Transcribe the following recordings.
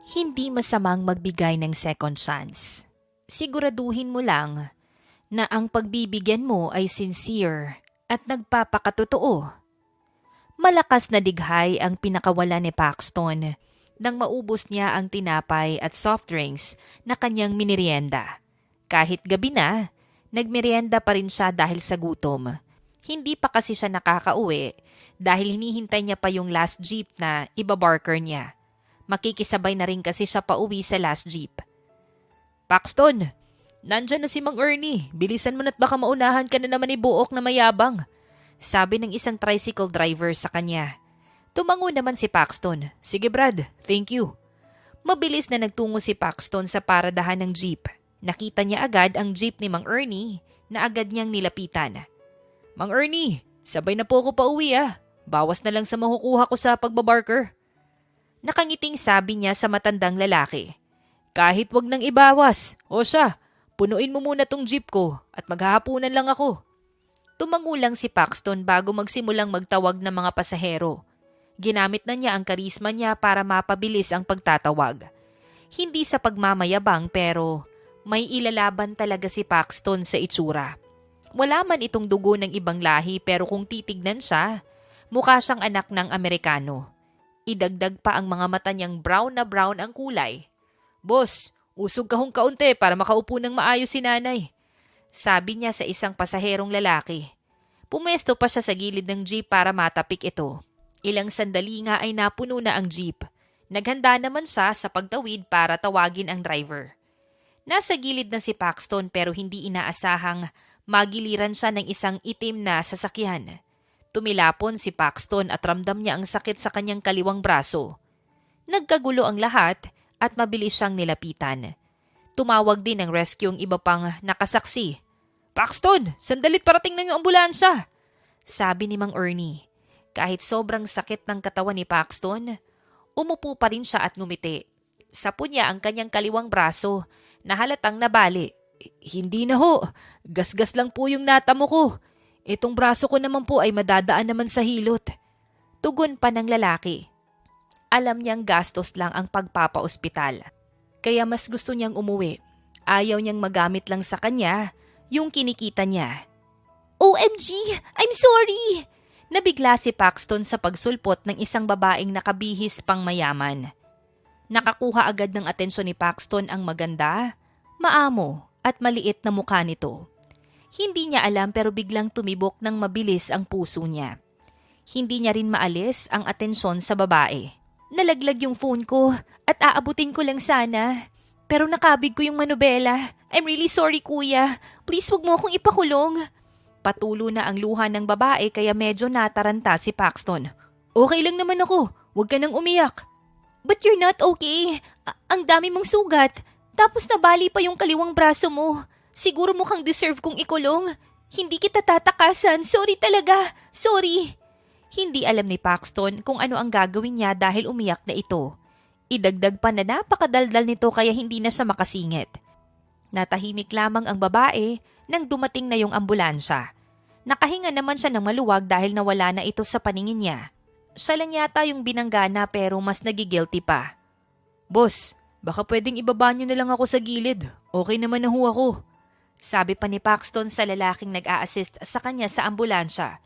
Hindi masamang magbigay ng second chance. Siguraduhin mo lang na ang pagbibigyan mo ay sincere at nagpapakatotoo. Malakas na dighay ang pinakawala ni Paxton nang maubos niya ang tinapay at soft drinks na kanyang minerienda. Kahit gabi na, nagmerienda pa rin siya dahil sa gutom. Hindi pa kasi siya nakakauwi dahil hinihintay niya pa yung last jeep na ibabarker niya. Makikisabay na rin kasi siya pauwi sa last jeep. Paxton, nandyan na si Mang Ernie. Bilisan mo na't baka maunahan ka na naman ni Buok na mayabang. Sabi ng isang tricycle driver sa kanya. Tumango naman si Paxton. Sige Brad, thank you. Mabilis na nagtungo si Paxton sa paradahan ng jeep. Nakita niya agad ang jeep ni Mang Ernie na agad niyang nilapitan. Mang Ernie, sabay na po ako pauwi ah. Bawas na lang sa makukuha ko sa pagbabarker. Nakangiting sabi niya sa matandang lalaki. Kahit wag nang ibawas. O siya, punuin mo muna tong jeep ko at maghahapunan lang ako. Tumango lang si Paxton bago magsimulang magtawag ng mga pasahero. Ginamit na niya ang karisma niya para mapabilis ang pagtatawag. Hindi sa pagmamayabang pero may ilalaban talaga si Paxton sa itsura. Wala man itong dugo ng ibang lahi pero kung titignan siya, mukha siyang anak ng Amerikano. Idagdag pa ang mga mata niyang brown na brown ang kulay. Boss, usog ka hong kaunti para makaupo ng maayos si nanay. Sabi niya sa isang pasaherong lalaki. Pumesto pa siya sa gilid ng jeep para matapik ito. Ilang sandali nga ay napuno na ang jeep. Naghanda naman siya sa pagtawid para tawagin ang driver. Nasa gilid na si Paxton pero hindi inaasahang magiliran siya ng isang itim na sasakyan. Tumilapon si Paxton at ramdam niya ang sakit sa kanyang kaliwang braso. Nagkagulo ang lahat at mabilis siyang nilapitan. Tumawag din ng rescue ang iba pang nakasaksi. Paxton, sandalit parating na yung ambulansya! Sabi ni Mang Ernie. Kahit sobrang sakit ng katawan ni Paxton, umupo pa rin siya at ngumiti. Sapo niya ang kanyang kaliwang braso na halatang nabali. Hindi na ho, gasgas lang po yung natamo ko. Itong braso ko naman po ay madadaan naman sa hilot. Tugon pa ng lalaki. Alam niyang gastos lang ang pagpapaospital. Kaya mas gusto niyang umuwi. Ayaw niyang magamit lang sa kanya yung kinikita niya. OMG! I'm sorry! Nabigla si Paxton sa pagsulpot ng isang babaeng nakabihis pang mayaman. Nakakuha agad ng atensyon ni Paxton ang maganda, maamo at maliit na mukha nito. Hindi niya alam pero biglang tumibok ng mabilis ang puso niya. Hindi niya rin maalis ang atensyon sa babae. Nalaglag yung phone ko at aabutin ko lang sana. Pero nakabig ko yung manobela. I'm really sorry kuya. Please wag mo akong ipakulong. Patulo na ang luha ng babae kaya medyo nataranta si Paxton. Okay lang naman ako. Huwag ka nang umiyak. But you're not okay. Ang dami mong sugat. Tapos nabali pa yung kaliwang braso mo. Siguro mukhang deserve kong ikulong. Hindi kita tatakasan. Sorry talaga. Sorry. Hindi alam ni Paxton kung ano ang gagawin niya dahil umiyak na ito. Idagdag pa na napakadaldal nito kaya hindi na siya makasingit. Natahimik lamang ang babae nang dumating na yung ambulansya. Nakahinga naman siya ng maluwag dahil nawala na ito sa paningin niya. Siya lang yata yung binanggana pero mas nagigilty pa. Boss, baka pwedeng ibaba niyo na lang ako sa gilid. Okay naman na ho ako. Sabi pa ni Paxton sa lalaking nag-a-assist sa kanya sa ambulansya.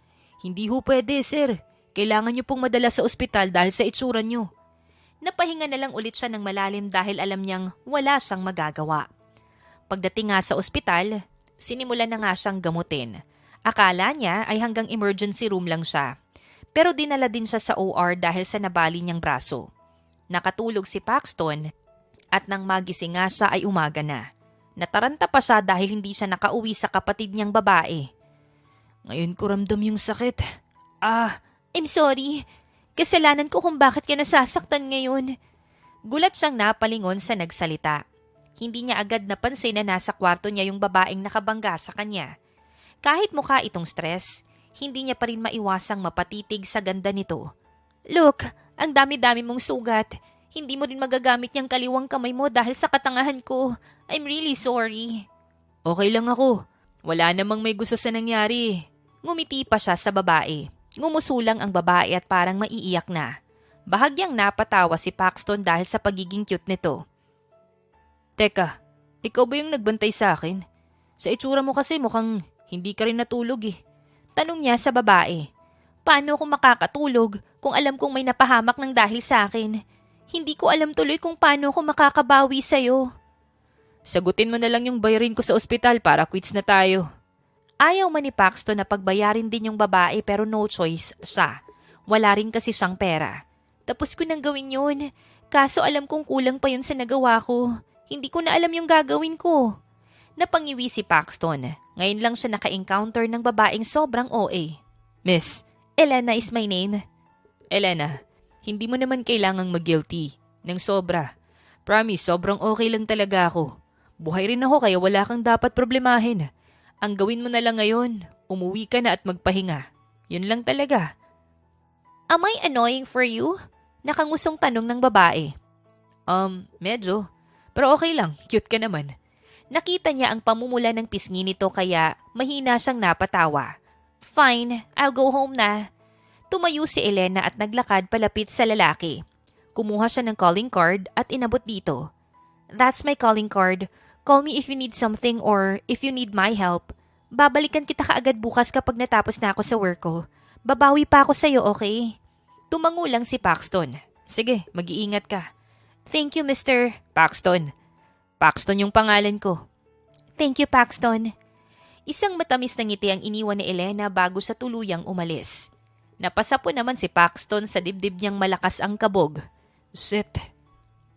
Hindi ho pwede, sir. Kailangan niyo pong madala sa ospital dahil sa itsura niyo. Napahinga na lang ulit siya ng malalim dahil alam niyang wala siyang magagawa. Pagdating nga sa ospital, sinimulan na nga siyang gamutin. Akala niya ay hanggang emergency room lang siya. Pero dinala din siya sa OR dahil sa nabali niyang braso. Nakatulog si Paxton at nang magising nga siya ay umaga na. Nataranta pa siya dahil hindi siya nakauwi sa kapatid niyang babae. Ngayon ko ramdam yung sakit. I'm sorry. Kasalanan ko kung bakit ka nasasaktan ngayon. Gulat siyang napalingon sa nagsalita. Hindi niya agad napansin na nasa kwarto niya yung babaeng nakabangga sa kanya. Kahit mukha itong stress, hindi niya pa rin maiwasang mapatitig sa ganda nito. Look, ang dami-dami mong sugat. Hindi mo rin magagamit niyang kaliwang kamay mo dahil sa katangahan ko. I'm really sorry. Okay lang ako. Wala namang may gusto sa nangyari. Ngumiti pa siya sa babae. Ngumusulang ang babae at parang maiiyak na. Bahagyang napatawa si Paxton dahil sa pagiging cute nito. Teka, ikaw ba yung nagbantay sa akin? Sa itsura mo kasi mukhang hindi ka rin natulog eh. Tanong niya sa babae. Paano ako makakatulog kung alam kong may napahamak ng dahil sa akin? Hindi ko alam tuloy kung paano ako makakabawi sa'yo. Sagutin mo na lang yung bayarin ko sa ospital para quits na tayo. Ayaw man ni Paxton na pagbayarin din yung babae pero no choice siya. Wala rin kasi siyang pera. Tapos ko nang gawin yun. Kaso alam kong kulang pa yun sa nagawa ko. Hindi ko na alam yung gagawin ko. Napangiwi si Paxton. Ngayon lang siya naka-encounter ng babaeng sobrang OA. Miss, Elena is my name. Elena, hindi mo naman kailangang mag-guilty. Nang sobra. Promise, sobrang okay lang talaga ako. Buhay rin ako kaya wala kang dapat problemahin. Ang gawin mo na lang ngayon, umuwi ka na at magpahinga. Yun lang talaga. Am I annoying for you? Nakangusong tanong ng babae. Medyo. Pero okay lang, cute ka naman. Nakita niya ang pamumula ng pisngi nito kaya mahina siyang napatawa. Fine, I'll go home na. Tumayo si Elena at naglakad palapit sa lalaki. Kumuha siya ng calling card at inabot dito. That's my calling card. Call me if you need something or if you need my help. Babalikan kita kaagad bukas kapag natapos na ako sa work ko. Babawi pa ako sa'yo, okay? Tumango lang si Paxton. Sige, mag-iingat ka. Thank you, Mr. Paxton. Paxton yung pangalan ko. Thank you, Paxton. Isang matamis na ngiti ang iniwan ni Elena bago sa tuluyang umalis. Napasa po naman si Paxton sa dibdib niyang malakas ang kabog. Shit,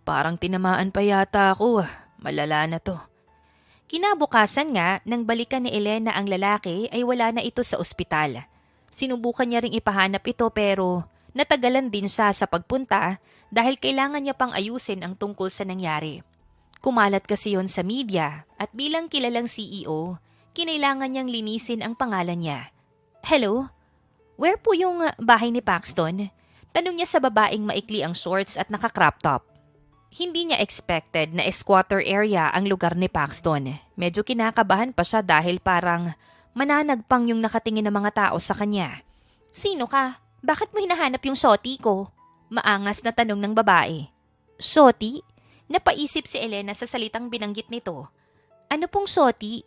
parang tinamaan pa yata ako. Malala na to. Kinabukasan nga, nang balikan ni Elena ang lalaki ay wala na ito sa ospital. Sinubukan niya ring ipahanap ito pero natagalan din siya sa pagpunta dahil kailangan niya pang ayusin ang tungkol sa nangyari. Kumalat kasi yon sa media at bilang kilalang CEO, kinailangan niyang linisin ang pangalan niya. Hello? Where po yung bahay ni Paxton? Tanong niya sa babaeng maikli ang shorts at naka-crop top. Hindi niya expected na squatter area ang lugar ni Paxton. Medyo kinakabahan pa siya dahil parang mananagpang yung nakatingin ng mga tao sa kanya. Sino ka? Bakit mo hinahanap yung shoti ko? Maangas na tanong ng babae. Shoti? Napaisip si Elena sa salitang binanggit nito. Ano pong shoti?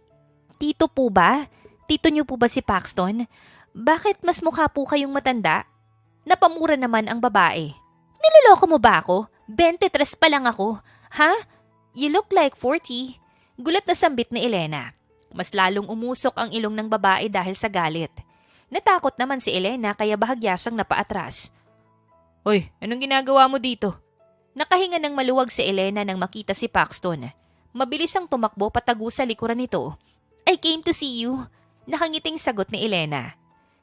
Tito po ba? Tito niyo po ba si Paxton? Bakit mas mukha po kayong matanda? Napamura naman ang babae. Niloloko mo ba ako? 23 pa lang ako. Ha? You look like 40. Gulat na sambit ni Elena. Mas lalong umusok ang ilong ng babae dahil sa galit. Natakot naman si Elena kaya bahagya siyang napaatras. Hoy, anong ginagawa mo dito? Nakahinga ng maluwag si Elena nang makita si Paxton. Mabilis siyang tumakbo patago sa likuran nito. I came to see you. Nakangiting sagot ni Elena.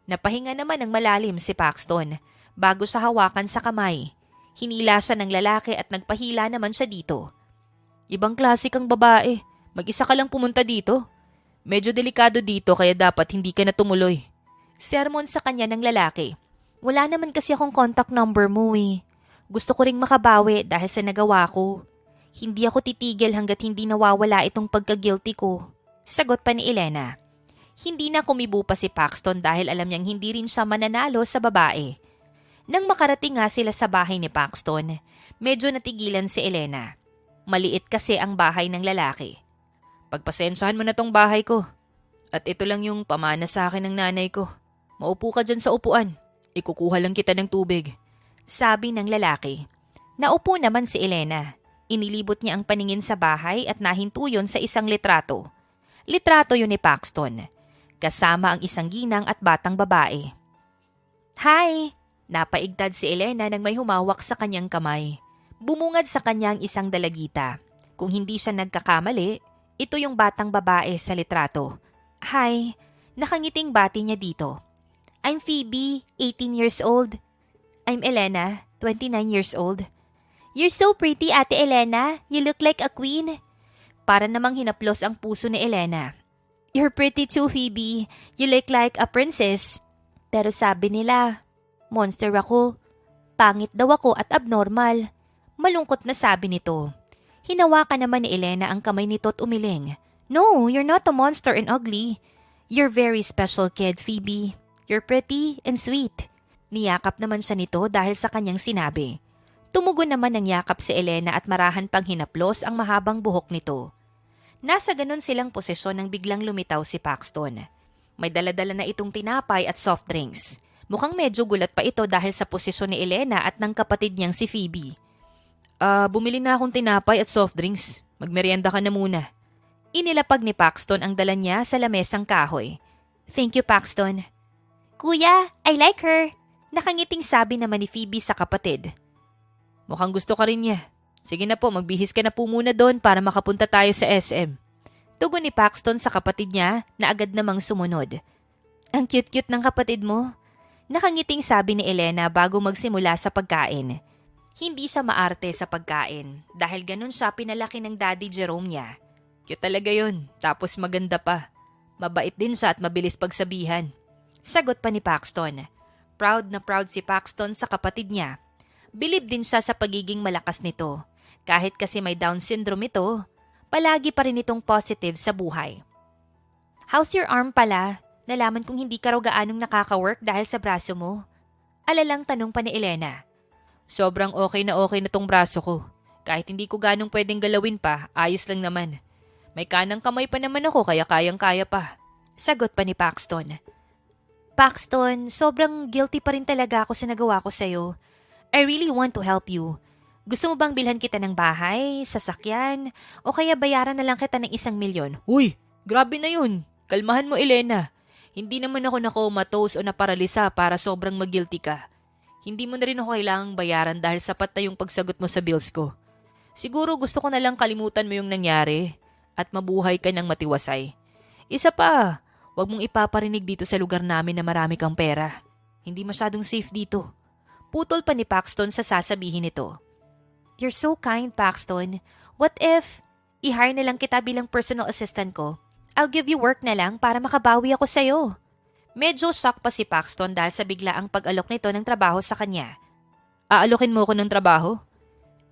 Napahinga naman ng malalim si Paxton bago sa hawakan sa kamay. Hinila siya ng lalaki at nagpahila naman siya dito. Ibang klase kang babae. Mag-isa ka lang pumunta dito. Medyo delikado dito kaya dapat hindi ka na tumuloy. Sermon sa kanya ng lalaki. Wala naman kasi akong contact number mo eh. Gusto ko ring makabawi dahil sa nagawa ko. Hindi ako titigil hanggat hindi nawawala itong pagka-guilty ko. Sagot pa ni Elena. Hindi na kumibo pa si Paxton dahil alam niyang hindi rin siya mananalo sa babae. Nang makarating nga sila sa bahay ni Paxton, medyo natigilan si Elena. Maliit kasi ang bahay ng lalaki. Pagpasensyahan mo na tong bahay ko. At ito lang yung pamana sa akin ng nanay ko. Maupo ka dyan sa upuan. Ikukuha lang kita ng tubig. Sabi ng lalaki. Naupo naman si Elena. Inilibot niya ang paningin sa bahay at nahinto yun sa isang litrato. Litrato yun ni Paxton. Kasama ang isang ginang at batang babae. Hi! Napaigtad si Elena nang may humawak sa kanyang kamay. Bumungad sa kanyang isang dalagita. Kung hindi siya nagkakamali, ito yung batang babae sa litrato. Hi! Nakangiting bati niya dito. I'm Phoebe, 18 years old. I'm Elena, 29 years old. You're so pretty, Ate Elena. You look like a queen. Para namang hinaplos ang puso ni Elena. You're pretty too, Phoebe. You look like a princess. Pero sabi nila, monster ako. Pangit daw ako at abnormal. Malungkot na sabi nito. Hinawakan naman ni Elena ang kamay nito at umiling. No, you're not a monster and ugly. You're very special kid, Phoebe. You're pretty and sweet. Niyakap naman siya nito dahil sa kanyang sinabi. Tumugon naman ng yakap si Elena at marahan pang hinaplos ang mahabang buhok nito. Nasa ganon silang posisyon nang biglang lumitaw si Paxton. May daladala na itong tinapay at soft drinks. Mukhang medyo gulat pa ito dahil sa posisyon ni Elena at ng kapatid niyang si Phoebe. Bumili na akong tinapay at soft drinks. Magmerienda ka na muna. Inilapag ni Paxton ang dala niya sa lamesang kahoy. Thank you, Paxton. Kuya, I like her. Nakangiting sabi naman ni Phoebe sa kapatid. Mukhang gusto ka rin niya. Sige na po, magbihis ka na po muna doon para makapunta tayo sa SM. Tugon ni Paxton sa kapatid niya na agad namang sumunod. Ang cute-cute ng kapatid mo. Nakangiting sabi ni Elena bago magsimula sa pagkain. Hindi siya maarte sa pagkain dahil ganun siya pinalaki ng daddy Jerome niya. Cute talaga yun, tapos maganda pa. Mabait din siya at mabilis pagsabihan. Sagot pa ni Paxton. Proud na proud si Paxton sa kapatid niya. Bilib din siya sa pagiging malakas nito. Kahit kasi may Down syndrome ito, palagi pa rin itong positive sa buhay. How's your arm pala? Nalaman kong hindi ka raw gaanong nakaka-work dahil sa braso mo. Alalang tanong pa ni Elena. Sobrang okay na tong braso ko. Kahit hindi ko ganong pwedeng galawin pa, ayos lang naman. May kanang kamay pa naman ako kaya kayang-kaya pa. Sagot pa ni Paxton. Paxton, sobrang guilty pa rin talaga ako sa nagawa ko sa'yo. I really want to help you. Gusto mo bang bilhan kita ng bahay, sasakyan, o kaya bayaran na lang kita ng 1,000,000? Uy, grabe na yun. Kalmahan mo, Elena. Hindi naman ako na-comatose o naparalisa para sobrang mag-guilty ka. Hindi mo na rin ako kailangang bayaran dahil sapat na yung pagsagot mo sa bills ko. Siguro gusto ko na lang kalimutan mo yung nangyari at mabuhay ka ng matiwasay. Isa pa, huwag mong ipaparinig dito sa lugar namin na marami kang pera. Hindi masyadong safe dito. Putol pa ni Paxton sa sasabihin nito. You're so kind, Paxton. What if i-hire na lang kita bilang personal assistant ko? I'll give you work na lang para makabawi ako sa'yo. Medyo shock pa si Paxton dahil sa biglaang pag-alok nito ng trabaho sa kanya. Aalokin mo ko ng trabaho?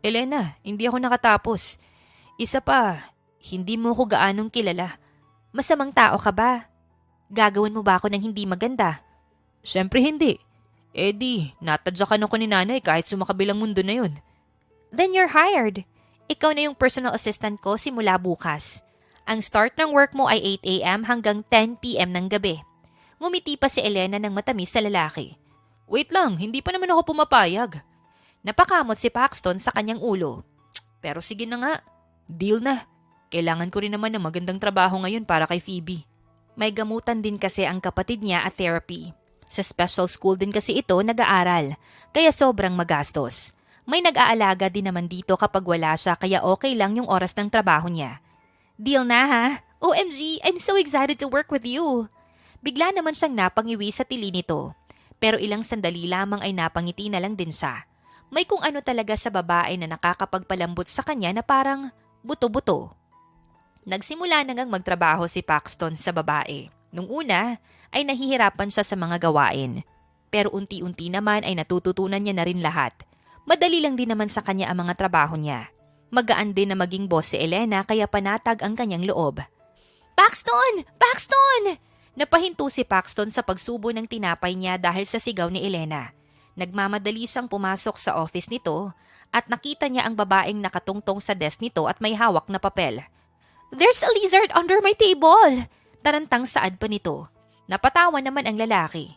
Elena, hindi ako nakatapos. Isa pa, hindi mo ko gaanong kilala. Masamang tao ka ba? Gagawin mo ba ako ng hindi maganda? Siyempre hindi. Eddie, natadyakan ako ni nanay kahit sumakabilang mundo na yun. Then you're hired. Ikaw na yung personal assistant ko simula bukas. Ang start ng work mo ay 8 a.m. hanggang 10 p.m. ng gabi. Ngumiti pa si Elena ng matamis sa lalaki. Wait lang, hindi pa naman ako pumapayag. Napakamot si Paxton sa kanyang ulo. Pero sige na nga, deal na. Kailangan ko rin naman ng magandang trabaho ngayon para kay Phoebe. May gamutan din kasi ang kapatid niya at therapy. Sa special school din kasi ito nag-aaral, kaya sobrang magastos. May nag-aalaga din naman dito kapag wala siya kaya okay lang yung oras ng trabaho niya. Deal na ha? OMG, I'm so excited to work with you. Bigla naman siyang napangiwi sa tili nito. Pero ilang sandali lamang ay napangiti na lang din siya. May kung ano talaga sa babae na nakakapagpalambot sa kanya na parang buto-buto. Nagsimula na ngang magtrabaho si Paxton sa babae. Nung una, ay nahihirapan siya sa mga gawain. Pero unti-unti naman ay natututunan niya na rin lahat. Madali lang din naman sa kanya ang mga trabaho niya. Magaan din na maging boss si Elena kaya panatag ang kanyang loob. Paxton! Paxton! Napahinto si Paxton sa pagsubo ng tinapay niya dahil sa sigaw ni Elena. Nagmamadali siyang pumasok sa office nito at nakita niya ang babaeng nakatungtong sa desk nito at may hawak na papel. There's a lizard under my table! Tarantang saad pa nito. Napatawa naman ang lalaki.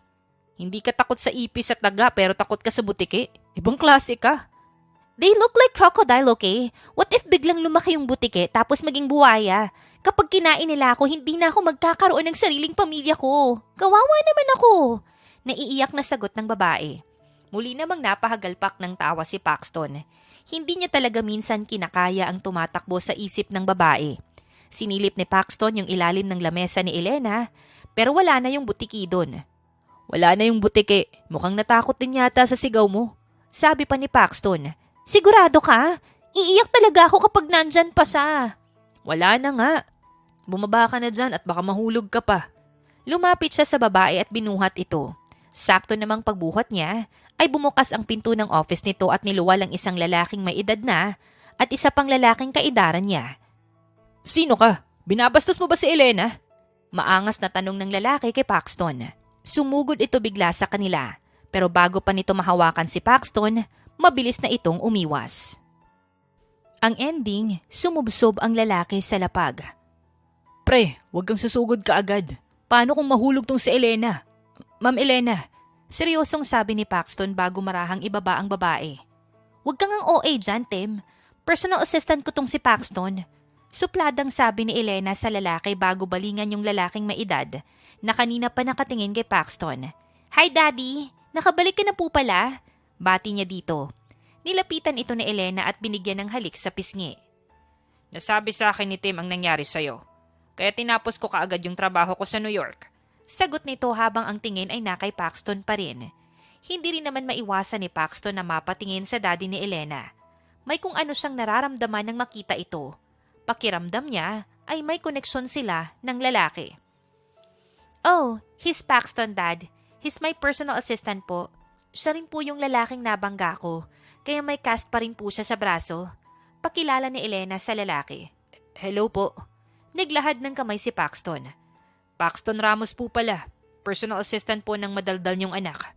Hindi ka takot sa ipis at daga pero takot ka sa butike? Ibang klase ka. They look like crocodile, okay? What if biglang lumaki yung butike tapos maging buwaya? Kapag kinain nila ako, hindi na ako magkakaroon ng sariling pamilya ko. Kawawa naman ako. Naiiyak na sagot ng babae. Muli namang napahagalpak ng tawa si Paxton. Hindi niya talaga minsan kinakaya ang tumatakbo sa isip ng babae. Sinilip ni Paxton yung ilalim ng lamesa ni Elena, pero wala na yung butiki doon. Wala na yung butiki. Mukhang natakot din yata sa sigaw mo. Sabi pa ni Paxton. Sigurado ka? Iiyak talaga ako kapag nandyan pa siya. Wala na nga. Bumaba ka na dyan at baka mahulog ka pa. Lumapit siya sa babae at binuhat ito. Sakto namang pagbuhat niya, ay bumukas ang pinto ng office nito at niluwal ang isang lalaking may edad na at isa pang lalaking kaidaran niya. Sino ka? Binabastos mo ba si Elena? Maangas na tanong ng lalaki kay Paxton. Sumugod ito bigla sa kanila. Pero bago pa nito mahawakan si Paxton, mabilis na itong umiwas. Ang ending, sumubsob ang lalaki sa lapag. Pre, huwag kang susugod ka agad. Paano kung mahulog tong si Elena? Ma'am Elena, seryosong sabi ni Paxton bago marahang ibaba ang babae. Huwag kang ang OA dyan, Tim. Personal assistant ko tong si Paxton. Supladang sabi ni Elena sa lalaki bago balingan yung lalaking may edad na kanina pa nakatingin kay Paxton. Hi Daddy, nakabalik ka na po pala. Bati niya dito. Nilapitan ito ni Elena at binigyan ng halik sa pisngi. Nasabi sa akin ni Tim ang nangyari sa'yo. Kaya tinapos ko kaagad yung trabaho ko sa New York. Sagot nito habang ang tingin ay na kay Paxton pa rin. Hindi rin naman maiwasan ni Paxton na mapatingin sa daddy ni Elena. May kung ano siyang nararamdaman nang makita ito. Pakiramdam niya ay may koneksyon sila ng lalaki. Oh, he's Paxton, Dad. He's my personal assistant po. Siya rin po yung lalaking nabangga ko, kaya may cast pa rin po siya sa braso. Pakilala ni Elena sa lalaki. Hello po. Naglahad ng kamay si Paxton. Paxton Ramos po pala. Personal assistant po ng madaldal niyong anak.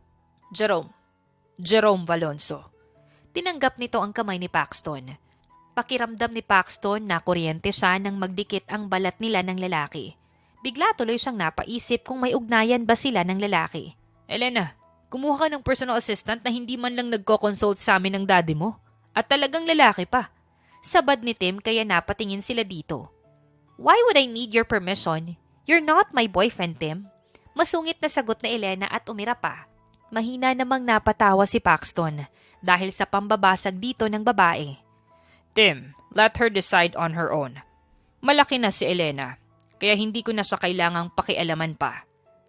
Jerome Valonso. Tinanggap nito ang kamay ni Paxton. Pakiramdam ni Paxton na kuryente siya nang magdikit ang balat nila ng lalaki. Bigla tuloy siyang napaisip kung may ugnayan ba sila ng lalaki. Elena, kumuha ka ng personal assistant na hindi man lang nagko-consult sa amin ng daddy mo. At talagang lalaki pa. Sabad ni Tim kaya napatingin sila dito. Why would I need your permission? You're not my boyfriend, Tim. Masungit na sagot na Elena at umira pa. Mahina namang napatawa si Paxton dahil sa pambabasag dito ng babae. Tim, let her decide on her own. Malaki na si Elena, kaya hindi ko na siya kailangang pakialaman pa.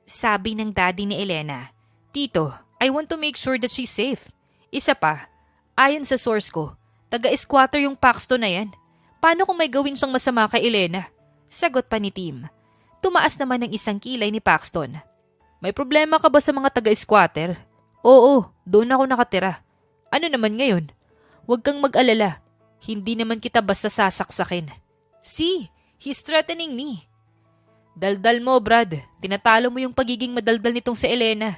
Sabi ng daddy ni Elena, Tito, I want to make sure that she's safe. Isa pa, ayon sa source ko, taga-squatter yung Paxton na yan. Paano kung may gawin siyang masama kay Elena? Sagot pa ni Tim. Tumaas naman ng isang kilay ni Paxton. May problema ka ba sa mga taga-squatter? Oo, doon ako nakatira. Ano naman ngayon? Huwag kang mag-alala. Hindi naman kita basta sasaksakin. See, he's threatening me. Daldal mo, Brad. Tinatalo mo yung pagiging madaldal nitong si Elena.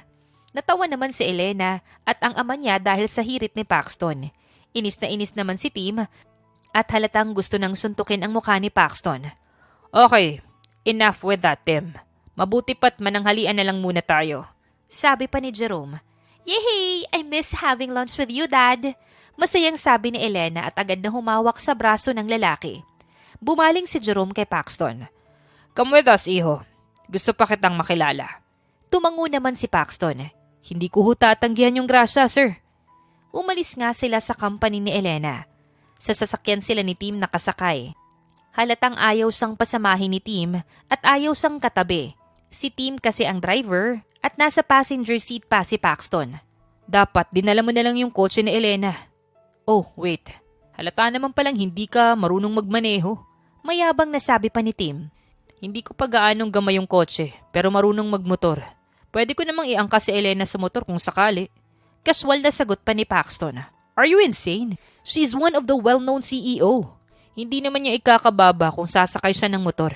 Natawa naman si Elena at ang ama niya dahil sa hirit ni Paxton. Inis na inis naman si Tim at halatang gusto nang suntukin ang mukha ni Paxton. Okay, enough with that, Tim. Mabuti pa't mananghalian na lang muna tayo. Sabi pa ni Jerome. Yehey! I miss having lunch with you, Dad. Masayang sabi ni Elena at agad na humawak sa braso ng lalaki. Bumaling si Jerome kay Paxton. Come with us, iho. Gusto pa kitang makilala. Tumango naman si Paxton. Hindi ko ho tatanggihan yung grasya, sir. Umalis nga sila sa company ni Elena. Sa sasakyan sila ni Tim nakasakay. Halatang ayaw siyang pasamahin ni Tim at ayaw siyang katabi. Si Tim kasi ang driver at nasa passenger seat pa si Paxton. Dapat dinala mo na lang yung kotse ni Elena. Oh, wait. Halata naman palang hindi ka marunong magmaneho. Mayabang na sabi pa ni Tim. Hindi ko pa gaanong gamay yung kotse pero marunong magmotor. Pwede ko namang iangkas si Elena sa motor kung sakali. Kaswal na sagot pa ni Paxton. Are you insane? She's one of the well-known CEO. Hindi naman niya ikakababa kung sasakay siya ng motor.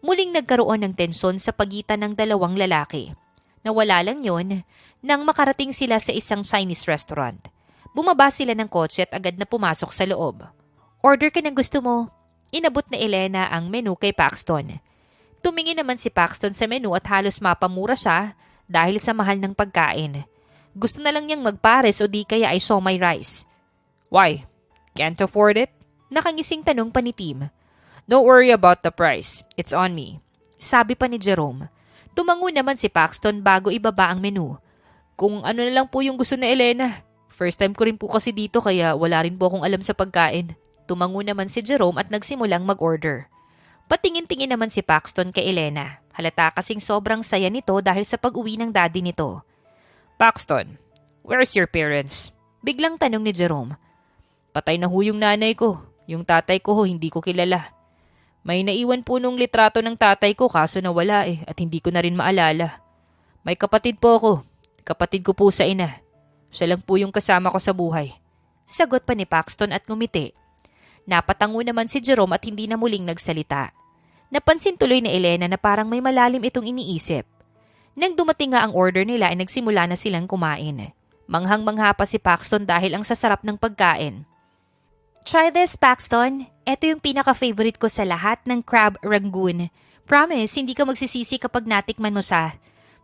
Muling nagkaroon ng tensyon sa pagitan ng dalawang lalaki. Nawala lang yon nang makarating sila sa isang Chinese restaurant. Bumaba sila ng kotse at agad na pumasok sa loob. Order ka ng gusto mo. Inabot na Elena ang menu kay Paxton. Tumingin naman si Paxton sa menu at halos mapamura siya dahil sa mahal ng pagkain. Gusto na lang niyang magpares o di kaya ay siomai rice. Why? Can't afford it? Nakangising tanong pa ni Tim. Don't worry about the price. It's on me. Sabi pa ni Jerome. Tumango naman si Paxton bago ibaba ang menu. Kung ano na lang po yung gusto na Elena. First time ko rin po kasi dito kaya wala rin po akong alam sa pagkain. Tumango naman si Jerome at nagsimulang mag-order. Patingin-tingin naman si Paxton kay Elena. Halata kasing sobrang saya nito dahil sa pag-uwi ng daddy nito. Paxton, where's your parents? Biglang tanong ni Jerome. Patay na ho yung nanay ko. Yung tatay ko ho hindi ko kilala. May naiwan po nung litrato ng tatay ko kaso nawala at hindi ko na rin maalala. May kapatid po ako. Kapatid ko po sa ina. Siya lang po yung kasama ko sa buhay. Sagot pa ni Paxton at ngumiti. Napatango naman si Jerome at hindi na muling nagsalita. Napansin tuloy ni Elena na parang may malalim itong iniisip. Nang dumating nga ang order nila ay nagsimula na silang kumain. Manghang-mangha pa si Paxton dahil ang sasarap ng pagkain. Try this, Paxton. Ito yung pinaka-favorite ko sa lahat ng crab rangoon. Promise, hindi ka magsisisi kapag natikman mo siya.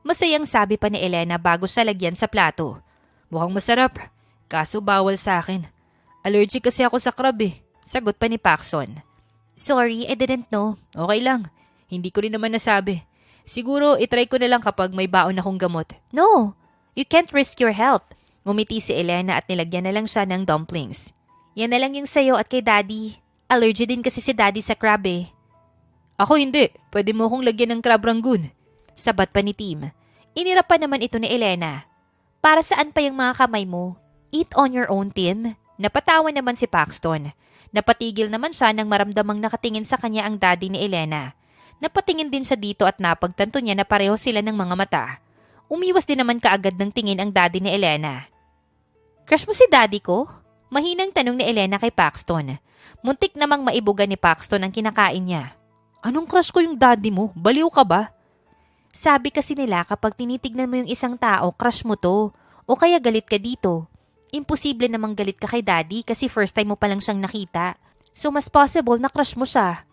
Masayang sabi pa ni Elena bago siya lagyan sa plato. Mukhang masarap, kaso bawal sa akin. Allergic kasi ako sa crab eh. Sagot pa ni Paxton. Sorry, I didn't know. Okay lang, hindi ko rin naman nasabi. Siguro itry ko na lang kapag may baon akong gamot. No, you can't risk your health. Ngumiti si Elena at nilagyan na lang siya ng dumplings. Yan na lang yung sayo at kay Daddy. Allergy din kasi si Daddy sa crab eh. Ako hindi. Pwede mo akong lagyan ng crab rangoon. Sabat pa ni Tim. Inira pa naman ito ni Elena. Para saan pa yung mga kamay mo? Eat on your own, Tim. Napatawa naman si Paxton. Napatigil naman siya nang maramdamang nakatingin sa kanya ang daddy ni Elena. Napatingin din siya dito at napagtanto niya na pareho sila ng mga mata. Umiwas din naman kaagad ng tingin ang daddy ni Elena. Crush mo si daddy ko? Mahinang tanong ni Elena kay Paxton. Muntik namang maibuga ni Paxton ang kinakain niya. Anong crush ko yung daddy mo? Baliw ka ba? Sabi kasi nila kapag tinitignan mo yung isang tao, crush mo to. O kaya galit ka dito. Imposible namang galit ka kay daddy kasi first time mo pa lang siyang nakita. So mas possible na crush mo siya.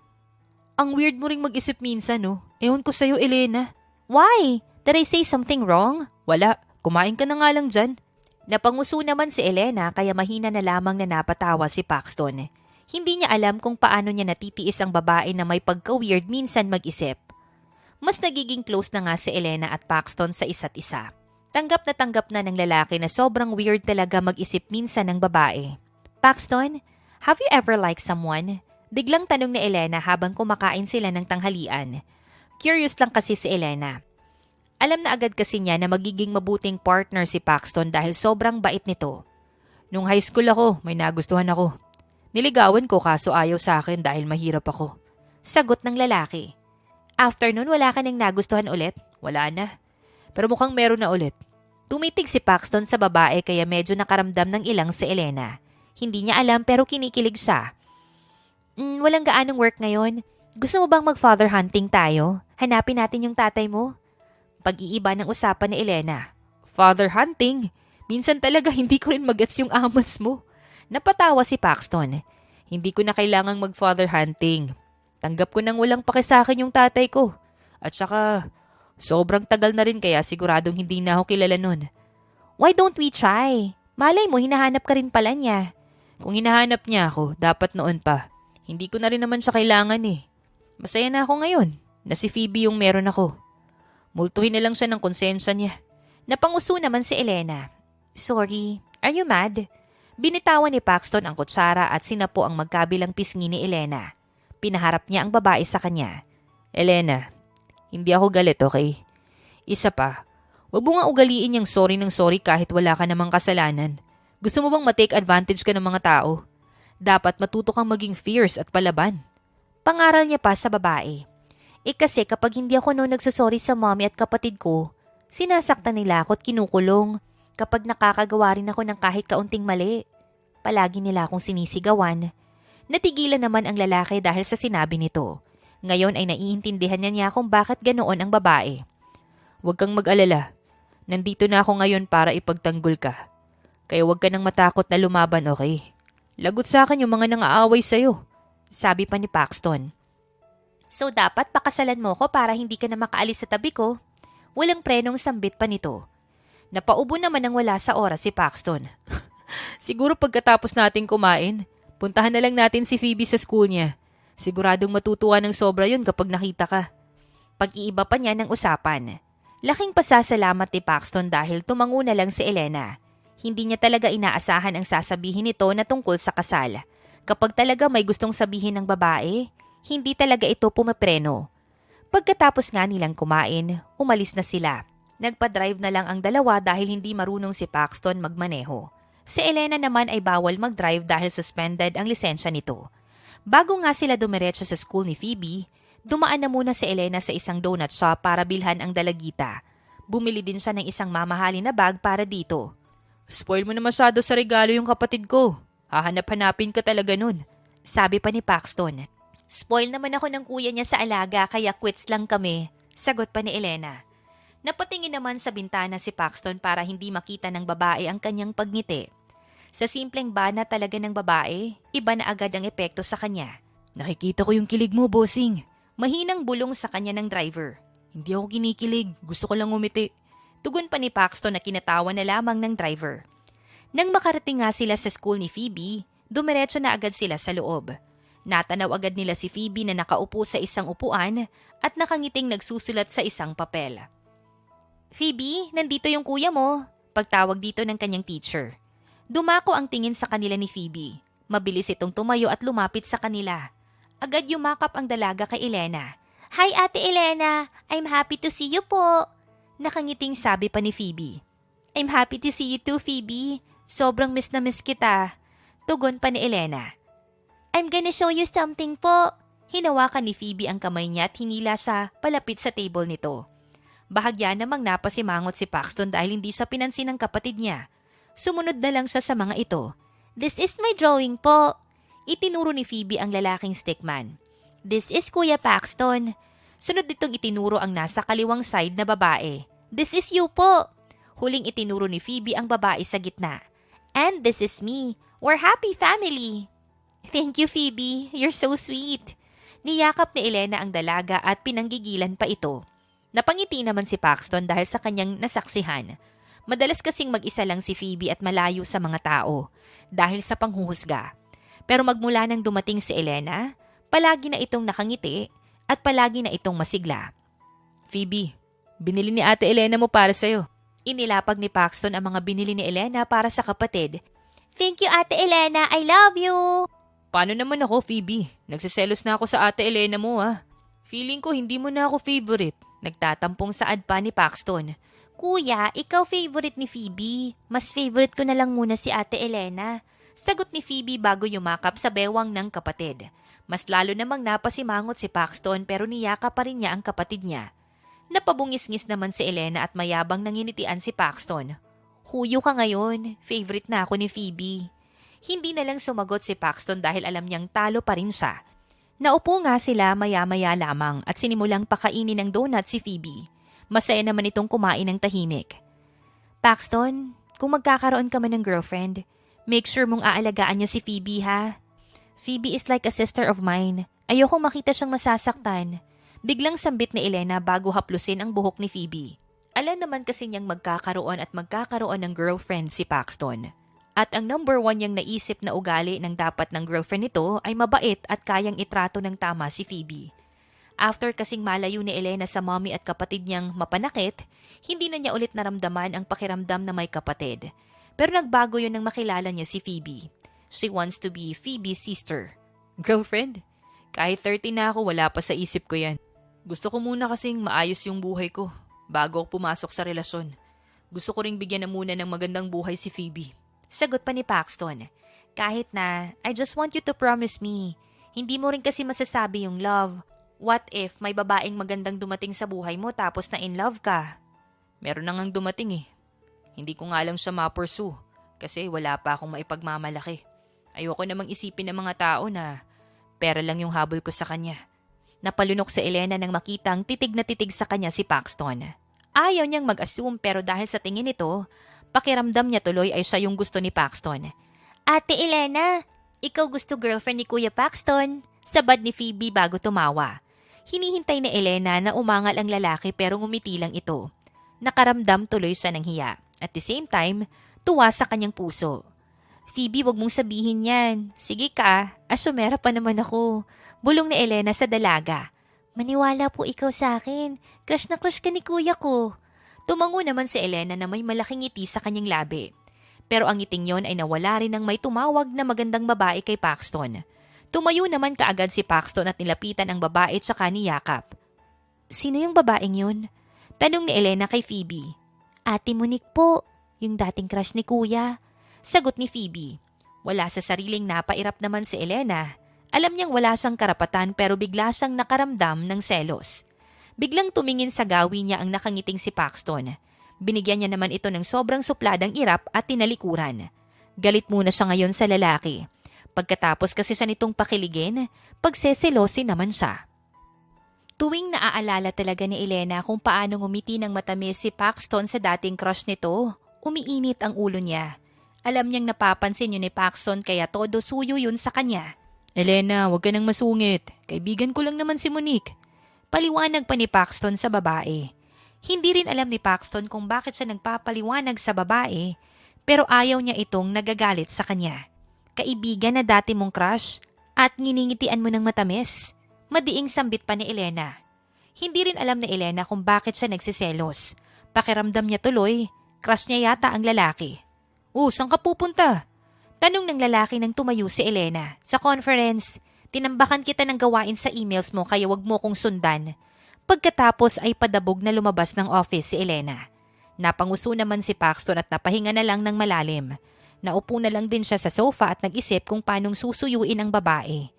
Ang weird mo ring mag-isip minsan, no? Ewan ko sa'yo, Elena. Why? Did I say something wrong? Wala. Kumain ka na nga lang dyan. Napanguso naman si Elena kaya mahina na lamang na napatawa si Paxton. Hindi niya alam kung paano niya natitiis ang babae na may pagka-weird minsan mag-isip. Mas nagiging close na nga si Elena at Paxton sa isa't isa. Tanggap na ng lalaki na sobrang weird talaga mag-isip minsan ng babae. Paxton, have you ever liked someone? Biglang tanong ni Elena habang kumakain sila ng tanghalian. Curious lang kasi si Elena. Alam na agad kasi niya na magiging mabuting partner si Paxton dahil sobrang bait nito. Nung high school ako, may nagustuhan ako. Niligawan ko kaso ayaw sa akin dahil mahirap ako. Sagot ng lalaki. After nun, wala ka nang nagustuhan ulit? Wala na. Pero mukhang meron na ulit. Tumitig si Paxton sa babae kaya medyo nakaramdam ng ilang si Elena. Hindi niya alam pero kinikilig siya. Walang gaanong work ngayon. Gusto mo bang mag-father hunting tayo? Hanapin natin yung tatay mo. Pag-iiba ng usapan ni Elena. Father hunting? Minsan talaga hindi ko rin magets yung amats mo. Napatawa si Paxton. Hindi ko na kailangang mag-father hunting. Tanggap ko nang walang pake sa akin yung tatay ko. At saka, sobrang tagal na rin kaya siguradong hindi na ako kilala nun. Why don't we try? Malay mo, hinahanap ka rin pala niya. Kung hinahanap niya ako, dapat noon pa. Hindi ko na rin naman siya kailangan eh. Masaya na ako ngayon na si Phoebe yung meron ako. Multuhin na lang siya ng konsensya niya. Napanguso naman si Elena. Sorry, are you mad? Binitawan ni Paxton ang kutsara at sinapo ang magkabilang pisngi ni Elena. Pinaharap niya ang babae sa kanya. Elena, hindi ako galit, okay? Isa pa, wag mo nga ugaliin yung sorry ng sorry kahit wala ka namang kasalanan. Gusto mo bang ma-take advantage ka ng mga tao? Dapat matuto kang maging fierce at palaban. Pangaral niya pa sa babae. Kasi kapag hindi ako noon nagsusorry sa mommy at kapatid ko, sinasaktan nila ako at kinukulong. Kapag nakakagawa rin ako ng kahit kaunting mali, palagi nila akong sinisigawan. Natigilan naman ang lalaki dahil sa sinabi nito. Ngayon ay naiintindihan niya kung bakit ganoon ang babae. Huwag kang mag-alala. Nandito na ako ngayon para ipagtanggol ka. Kaya huwag ka nang matakot na lumaban, okay? Lagot sa akin yung mga nang-aaway sa'yo. Sabi pa ni Paxton. So dapat pakasalan mo ko para hindi ka na makaalis sa tabi ko? Walang prenong sambit pa nito. Napaubo naman ng wala sa oras si Paxton. Siguro pagkatapos nating kumain, puntahan na lang natin si Phoebe sa school niya. Siguradong matutuwa ng sobra yun kapag nakita ka. Pag-iiba pa niya ng usapan. Laking pasasalamat ni Paxton dahil tumango na lang si Elena. Hindi niya talaga inaasahan ang sasabihin nito na tungkol sa kasal. Kapag talaga may gustong sabihin ng babae, hindi talaga ito pumapreno. Pagkatapos nga nilang kumain, umalis na sila. Nagpa-drive na lang ang dalawa dahil hindi marunong si Paxton magmaneho. Si Elena naman ay bawal mag-drive dahil suspended ang lisensya nito. Bago nga sila dumiretso sa school ni Phoebe, dumaan na muna si Elena sa isang donut shop para bilhan ang dalagita. Bumili din siya ng isang mamahalin na bag para dito. Spoil mo na masyado sa regalo yung kapatid ko. Hahanap-hanapin ka talaga nun. Sabi pa ni Paxton. Spoil naman ako ng kuya niya sa alaga kaya quits lang kami. Sagot pa ni Elena. Napatingin naman sa bintana si Paxton para hindi makita ng babae ang kanyang pagngiti. Sa simpleng bana talaga ng babae, iba na agad ang epekto sa kanya. Nakikita ko yung kilig mo, bossing. Mahinang bulong sa kanya ng driver. Hindi ako kinikilig, gusto ko lang umiti. Tugon pa ni Paxton na kinatawa na lamang ng driver. Nang makarating nga sila sa school ni Phoebe, dumiretso na agad sila sa loob. Natanaw agad nila si Phoebe na nakaupo sa isang upuan at nakangiting nagsusulat sa isang papel. Phoebe, nandito yung kuya mo, pagtawag dito ng kanyang teacher. Dumako ang tingin sa kanila ni Phoebe. Mabilis itong tumayo at lumapit sa kanila. Agad yumakap ang dalaga kay Elena. Hi Ate Elena, I'm happy to see you po. Nakangiting sabi pa ni Phoebe. I'm happy to see you too, Phoebe. Sobrang miss na miss kita. Tugon pa ni Elena. I'm gonna show you something po. Hinawakan ni Phoebe ang kamay niya at hinila siya palapit sa table nito. Bahagya namang napasimangot si Paxton dahil hindi siya pinansin ng kapatid niya. Sumunod na lang siya sa mga ito. This is my drawing po. Itinuro ni Phoebe ang lalaking stickman. This is Kuya Paxton. Sunod ditong itinuro ang nasa kaliwang side na babae. This is you po. Huling itinuro ni Phoebe ang babae sa gitna. And this is me. We're happy family. Thank you, Phoebe. You're so sweet. Niyakap ni Elena ang dalaga at pinanggigilan pa ito. Napangiti naman si Paxton dahil sa kanyang nasaksihan. Madalas kasing mag-isa lang si Phoebe at malayo sa mga tao dahil sa panghuhusga. Pero magmula nang dumating si Elena, palagi na itong nakangiti at palagi na itong masigla. Phoebe, binili ni Ate Elena mo para sa'yo. Inilapag ni Paxton ang mga binili ni Elena para sa kapatid. Thank you, Ate Elena. I love you. Paano naman ako, Phoebe? Nagsiselos na ako sa Ate Elena mo, ha? Feeling ko hindi mo na ako favorite. Nagtatampong saad pa ni Paxton. Kuya, ikaw favorite ni Phoebe. Mas favorite ko na lang muna si Ate Elena. Sagot ni Phoebe bago yumakap sa bewang ng kapatid. Mas lalo namang napasimangot si Paxton pero niyaka pa rin niya ang kapatid niya. Napabungis-ngis naman si Elena at mayabang nanginitian si Paxton. Huyo ka ngayon, favorite na ako ni Phoebe. Hindi na lang sumagot si Paxton dahil alam niyang talo pa rin siya. Naupo nga sila maya-maya lamang at sinimulang pakainin ng donut si Phoebe. Masaya naman itong kumain ng tahimik. Paxton, kung magkakaroon ka man ng girlfriend, make sure mong aalagaan niya si Phoebe ha. Phoebe is like a sister of mine. Ayoko makita siyang masasaktan. Biglang sambit ni Elena bago haplusin ang buhok ni Phoebe. Alam naman kasi niyang magkakaroon ng girlfriend si Paxton. At ang number 1 niyang naisip na ugali ng dapat ng girlfriend nito ay mabait at kayang itrato ng tama si Phoebe. After kasing malayo ni Elena sa mommy at kapatid niyang mapanakit, hindi na niya ulit naramdaman ang pakiramdam na may kapatid. Pero nagbago yun nang makilala niya si Phoebe. She wants to be Phoebe's sister. Girlfriend? Kahit 30 na ako, wala pa sa isip ko yan. Gusto ko muna kasing maayos yung buhay ko bago ako pumasok sa relasyon. Gusto ko ring bigyan na muna ng magandang buhay si Phoebe. Sagot pa ni Paxton. Kahit na, I just want you to promise me. Hindi mo rin kasi masasabi yung love. What if may babaeng magandang dumating sa buhay mo tapos na in love ka? Meron na ngang dumating eh. Hindi ko nga lang siya ma-pursue kasi wala pa akong maipagmamalaki. Ayoko namang isipin ng mga tao na pera lang yung habol ko sa kanya. Napalunok si Elena nang makitang titig na titig sa kanya si Paxton. Ayaw niyang mag-assume pero dahil sa tingin nito, pakiramdam niya tuloy ay siya yung gusto ni Paxton. Ate Elena, ikaw gusto girlfriend ni Kuya Paxton? Sabad ni Phoebe bago tumawa. Hinihintay ni Elena na umangal ang lalaki pero ngumiti lang ito. Nakaramdam tuloy siya ng hiya. At the same time, tuwa sa kanyang puso. Phoebe, wag mong sabihin yan. Sige ka, asyumera pa naman ako. Bulong ni Elena sa dalaga. Maniwala po ikaw sa akin. Crush na crush ka ni kuya ko. Tumango naman si Elena na may malaking ngiti sa kanyang labi. Pero ang ngiting yon ay nawala rin nang may tumawag na magandang babae kay Paxton. Tumayo naman kaagad si Paxton at nilapitan ang babae at saka niyakap. Sino yung babaeng yun? Tanong ni Elena kay Phoebe. Ate Monique po, yung dating crush ni kuya. Sagot ni Phoebe. Wala sa sariling napairap naman si Elena. Alam niyang wala siyang karapatan pero bigla siyang nakaramdam ng selos. Biglang tumingin sa gawi niya ang nakangiting si Paxton. Binigyan niya naman ito ng sobrang supladang irap at tinalikuran. Galit muna siya ngayon sa lalaki. Pagkatapos kasi siya nitong pakiligin, pagseselosin naman siya. Tuwing naaalala talaga ni Elena kung paano ngumiti ng matamis si Paxton sa dating crush nito, umiinit ang ulo niya. Alam niyang napapansin yun ni Paxton kaya todo suyo yun sa kanya. Elena, huwag ka nang masungit. Kaibigan ko lang naman si Monique. Paliwanag pa ni Paxton sa babae. Hindi rin alam ni Paxton kung bakit siya nagpapaliwanag sa babae, pero ayaw niya itong nagagalit sa kanya. Kaibigan na dati mong crush at nginingitian mo ng matamis. Madiing sambit pa ni Elena. Hindi rin alam ni Elena kung bakit siya nagsiselos. Pakiramdam niya tuloy, crush niya yata ang lalaki. Saan ka pupunta? Tanong ng lalaki nang tumayo si Elena. Sa conference, tinambakan kita ng gawain sa emails mo kaya wag mo kong sundan. Pagkatapos ay padabog na lumabas ng office si Elena. Napanguso naman si Paxton at napahinga na lang ng malalim. Naupo na lang din siya sa sofa at nag-isip kung paanong susuyuin ang babae.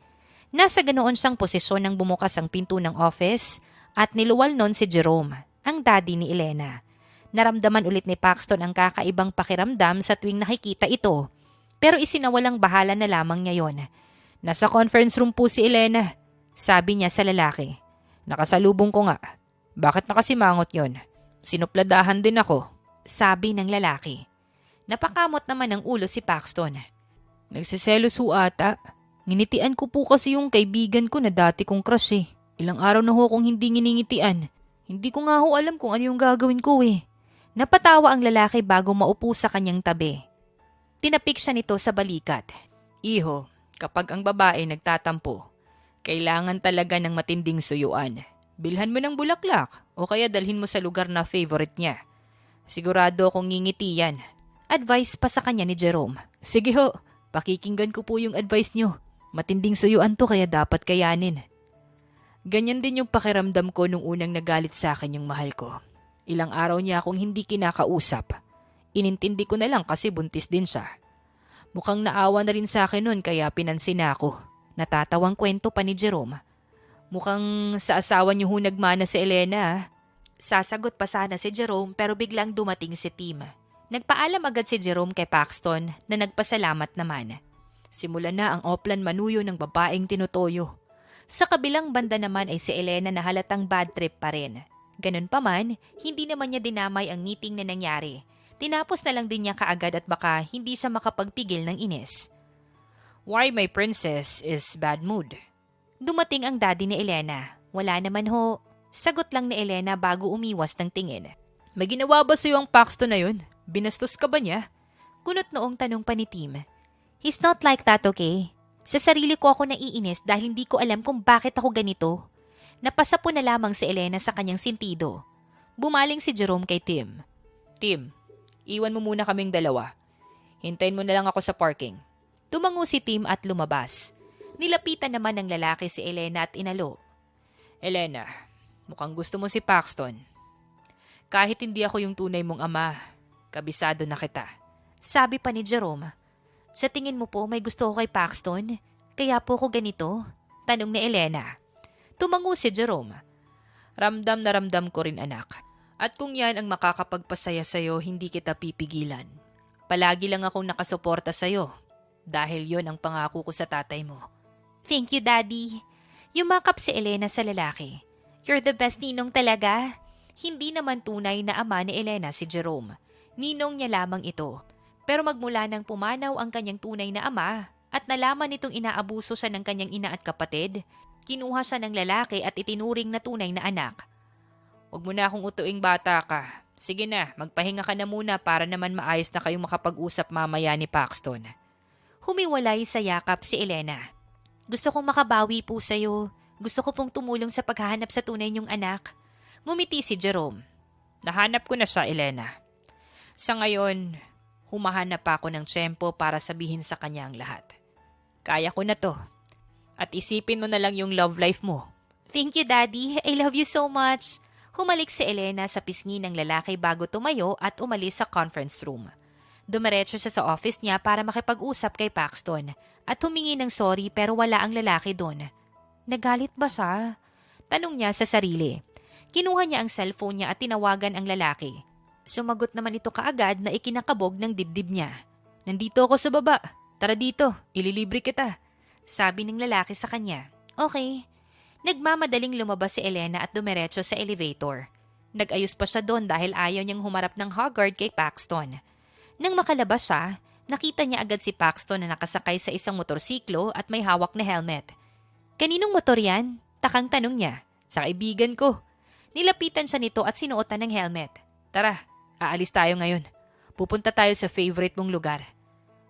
Nasa ganoon siyang posisyon nang bumukas ang pinto ng office at niluwal nun si Jerome, ang daddy ni Elena. Naramdaman ulit ni Paxton ang kakaibang pakiramdam sa tuwing nakikita ito, pero isinawalang bahala na lamang niya yon. Nasa conference room po si Elena, sabi niya sa lalaki. Nakasalubong ko nga. Bakit nakasimangot yon? Sinupladahan din ako, sabi ng lalaki. Napakamot naman ng ulo si Paxton. Nagsiselos ho ata. Nginitian ko po kasi yung kaibigan ko na dati kong crush eh. Ilang araw na ho kong hindi nginingitian. Hindi ko nga ho alam kung ano yung gagawin ko eh. Napatawa ang lalaki bago maupo sa kanyang tabi. Tinapik siya nito sa balikat. Iho, kapag ang babae nagtatampo, kailangan talaga ng matinding suyuan. Bilhan mo ng bulaklak o kaya dalhin mo sa lugar na favorite niya. Sigurado akong ngingiti yan. Advice pa sa kanya ni Jerome. Sige ho, pakikinggan ko po yung advice niyo. Matinding suyuan to kaya dapat kayanin. Ganyan din yung pakiramdam ko nung unang nagalit sa akin yung mahal ko. Ilang araw niya akong hindi kinakausap. Inintindi ko na lang kasi buntis din siya. Mukhang naawa na rin sa akin nun kaya pinansin ako. Natatawang kwento pa ni Jerome. Mukhang sa asawa niyo ho nagmana si Elena. Sasagot pa sana si Jerome pero biglang dumating si Tim. Nagpaalam agad si Jerome kay Paxton na nagpasalamat naman. Simula na ang oplan manuyo ng babaeng tinutoyo. Sa kabilang banda naman ay si Elena na halatang bad trip pa rin. Ganun pa man, hindi naman niya dinamay ang meeting na nangyari. Tinapos na lang din niya kaagad at baka hindi siya makapagpigil ng inis. Why my princess is bad mood? Dumating ang daddy ni Elena. Wala naman ho. Sagot lang ni Elena bago umiwas ng tingin. May ginawa ba sa'yo ang Paxton na yun? Binastos ka ba niya? Kunot noong tanong pa ni Tim. He's not like that, okay? Sa sarili ko ako naiinis dahil hindi ko alam kung bakit ako ganito. Napasa po na lamang si Elena sa kanyang sentido. Bumaling si Jerome kay Tim. Tim, iwan mo muna kaming dalawa. Hintayin mo na lang ako sa parking. Tumango si Tim at lumabas. Nilapitan naman ng lalaki si Elena at inalo. Elena, mukhang gusto mo si Paxton. Kahit hindi ako yung tunay mong ama, kabisado na kita. Sabi pa ni Jerome. Sa tingin mo po may gusto ko kay Paxton? Kaya po ko ganito? Tanong ni Elena. Tumango si Jerome. Ramdam na ramdam ko rin anak. At kung yan ang makakapagpasaya sa'yo, hindi kita pipigilan. Palagi lang akong nakasuporta sa'yo. Dahil yon ang pangako ko sa tatay mo. Thank you, Daddy. Yumakap si Elena sa lalaki. You're the best ninong talaga. Hindi naman tunay na ama ni Elena si Jerome. Ninong niya lamang ito. Pero magmula nang pumanaw ang kanyang tunay na ama at nalaman nitong inaabuso siya ng kanyang ina at kapatid, kinuha siya ng lalaki at itinuring na tunay na anak. Huwag mo na akong utuing bata ka. Sige na, magpahinga ka na muna para naman maayos na kayong makapag-usap mamaya ni Paxton. Humiwalay sa yakap si Elena. Gusto kong makabawi po sa'yo. Gusto ko pong tumulong sa paghahanap sa tunay niyong anak. Ngumiti si Jerome. Nahanap ko na siya, Elena. Sa ngayon, humahanap pa ako ng tiyempo para sabihin sa kanya ang lahat. Kaya ko na to. At isipin mo na lang yung love life mo. Thank you, Daddy. I love you so much. Humalik si Elena sa pisngi ng lalaki bago tumayo at umalis sa conference room. Dumiretso siya sa office niya para makipag-usap kay Paxton at humingi ng sorry pero wala ang lalaki doon. Nagalit ba siya? Tanong niya sa sarili. Kinuha niya ang cellphone niya at tinawagan ang lalaki. Sumagot naman ito kaagad na ikinakabog ng dibdib niya. Nandito ako sa baba. Tara dito, ililibre kita. Sabi ng lalaki sa kanya. Okay. Nagmamadaling lumabas si Elena at dumiretso sa elevator. Nag-ayos pa siya doon dahil ayaw niyang humarap ng haggard kay Paxton. Nang makalabas siya, nakita niya agad si Paxton na nakasakay sa isang motorsiklo at may hawak na helmet. "Kaninong motor yan?" Takang tanong niya. "Sa kaibigan ko." Nilapitan siya nito at sinuotan ng helmet. "Tara, aalis tayo ngayon. Pupunta tayo sa favorite mong lugar."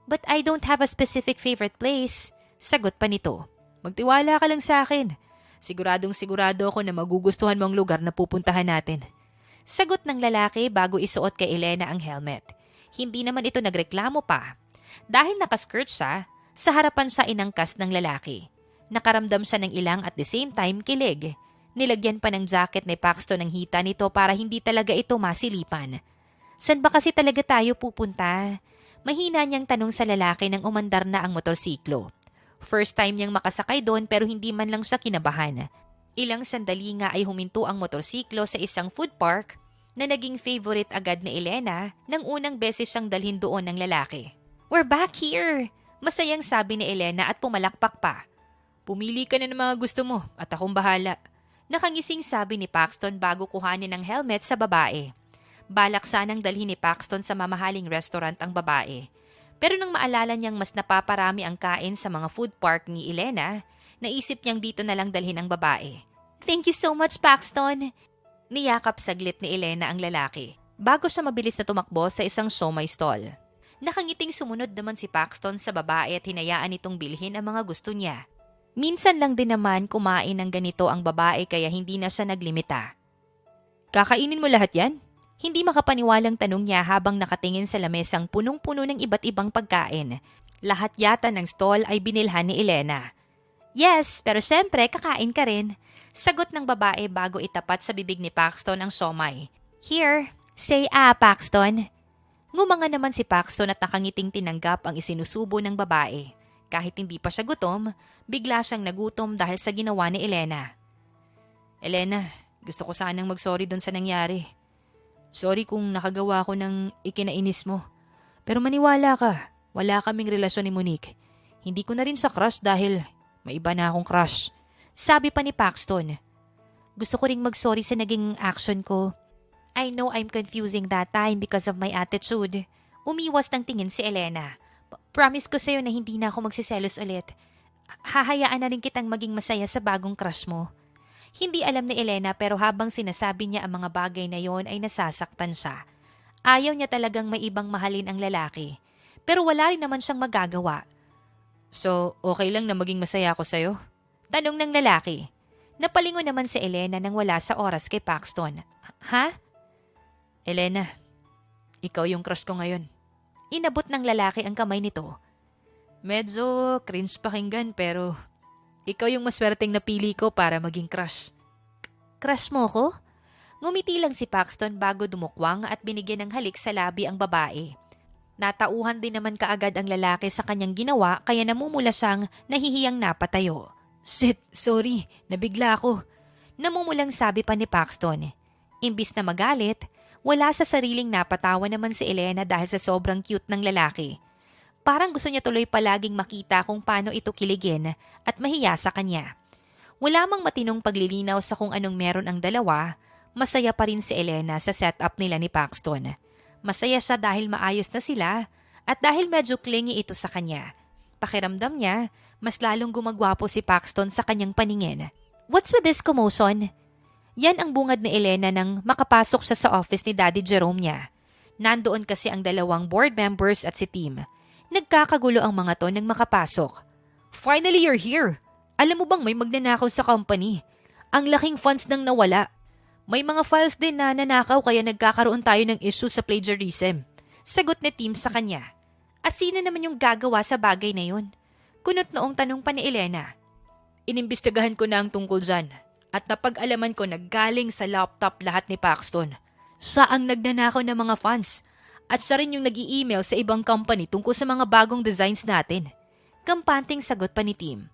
"But I don't have a specific favorite place," sagot pa nito. "Magtiwala ka lang sa akin. Siguradong sigurado ako na magugustuhan mo ang lugar na pupuntahan natin." Sagot ng lalaki bago isuot kay Elena ang helmet. Hindi naman ito nagreklamo pa. Dahil nakaskirt siya, sa harapan siya inangkas ng lalaki. Nakaramdam siya ng ilang at the same time kilig. Nilagyan pa ng jacket ni Paxton ng hita nito para hindi talaga ito masilipan. "San ba kasi talaga tayo pupunta?" Mahina niyang tanong sa lalaki nang umandar na ang motorsiklo. First time niyang makasakay doon pero hindi man lang siya kinabahan. Ilang sandali nga ay huminto ang motorsiklo sa isang food park na naging favorite agad ni Elena nang unang beses siyang dalhin doon ng lalaki. "We're back here!" Masayang sabi ni Elena at pumalakpak pa. "Pumili ka na ng mga gusto mo at akong bahala." Nakangising sabi ni Paxton bago kuhanin ng helmet sa babae. Balak sanang dalhin ni Paxton sa mamahaling restaurant ang babae. Pero nang maalala niyang mas napaparami ang kain sa mga food park ni Elena, naisip niyang dito na lang dalhin ang babae. "Thank you so much, Paxton!" Niyakap saglit ni Elena ang lalaki, bago siya mabilis na tumakbo sa isang siomai stall. Nakangiting sumunod naman si Paxton sa babae at hinayaan itong bilhin ang mga gusto niya. Minsan lang din naman kumain ng ganito ang babae kaya hindi na siya naglimita. "Kakainin mo lahat yan?" Hindi makapaniwalang tanong niya habang nakatingin sa lamesang punong-puno ng iba't ibang pagkain. Lahat yata ng stall ay binilhan ni Elena. "Yes, pero syempre kakain ka rin." Sagot ng babae bago itapat sa bibig ni Paxton ang siomai. "Here, say Paxton." Ngumanga naman si Paxton at nakangiting tinanggap ang isinusubo ng babae. Kahit hindi pa siya gutom, bigla siyang nagutom dahil sa ginawa ni Elena. "Elena, gusto ko sanang mag-sorry doon sa nangyari. Sorry kung nakagawa ko ng ikinainis mo. Pero maniwala ka, wala kaming relasyon ni Monique. Hindi ko na rin sa crush dahil may iba na akong crush." Sabi pa ni Paxton. "Gusto ko ring mag-sorry sa naging action ko. I know I'm confusing that time because of my attitude." Umiwas ng tingin si Elena. "Promise ko sa'yo na hindi na ako magsiselos ulit. Hahayaan na rin kitang maging masaya sa bagong crush mo." Hindi alam ni Elena pero habang sinasabi niya ang mga bagay na yon ay nasasaktan siya. Ayaw niya talagang may ibang mahalin ang lalaki. Pero wala rin naman siyang magagawa. "So, okay lang na maging masaya ako sa'yo?" Tanong ng lalaki. Napalingon naman si Elena nang wala sa oras kay Paxton. "Ha?" "Elena, ikaw yung crush ko ngayon." Inabot ng lalaki ang kamay nito. "Medyo cringe pakinggan pero ikaw yung maswerteng napili ko para maging crush." "Crush mo ko?" Ngumiti lang si Paxton bago dumukwang at binigyan ng halik sa labi ang babae. Natauhan din naman kaagad ang lalaki sa kanyang ginawa kaya namumula siyang nahihiyang napatayo. "Shit, sorry, nabigla ako." Namumulang sabi pa ni Paxton. Imbis na magalit, wala sa sariling napatawa naman si Elena dahil sa sobrang cute ng lalaki. Parang gusto niya tuloy palaging makita kung paano ito kiligin at mahiya sa kanya. Wala mang matinong paglilinaw sa kung anong meron ang dalawa, masaya pa rin si Elena sa setup nila ni Paxton. Masaya siya dahil maayos na sila at dahil medyo clingy ito sa kanya. Pakiramdam niya, mas lalong gumagwapo si Paxton sa kanyang paningin. "What's with this commotion?" Yan ang bungad ni Elena nang makapasok siya sa office ni Daddy Jerome niya. Nandoon kasi ang dalawang board members at si Tim. Nagkakagulo ang mga to nang makapasok. "Finally you're here! Alam mo bang may magnanakaw sa company? Ang laking funds nang nawala. May mga files din na nanakaw kaya nagkakaroon tayo ng issue sa plagiarism." Sagot ni Tim sa kanya. "At sino naman yung gagawa sa bagay na yun?" Kunot noong tanong pa ni Elena. "Inimbestigahan ko na ang tungkol dyan at napag-alaman ko na galing sa laptop lahat ni Paxton. Siya ang nagnanakaw ng mga funds at siya rin yung nag-i-email sa ibang company tungkol sa mga bagong designs natin." Kampanting sagot pa ni Tim.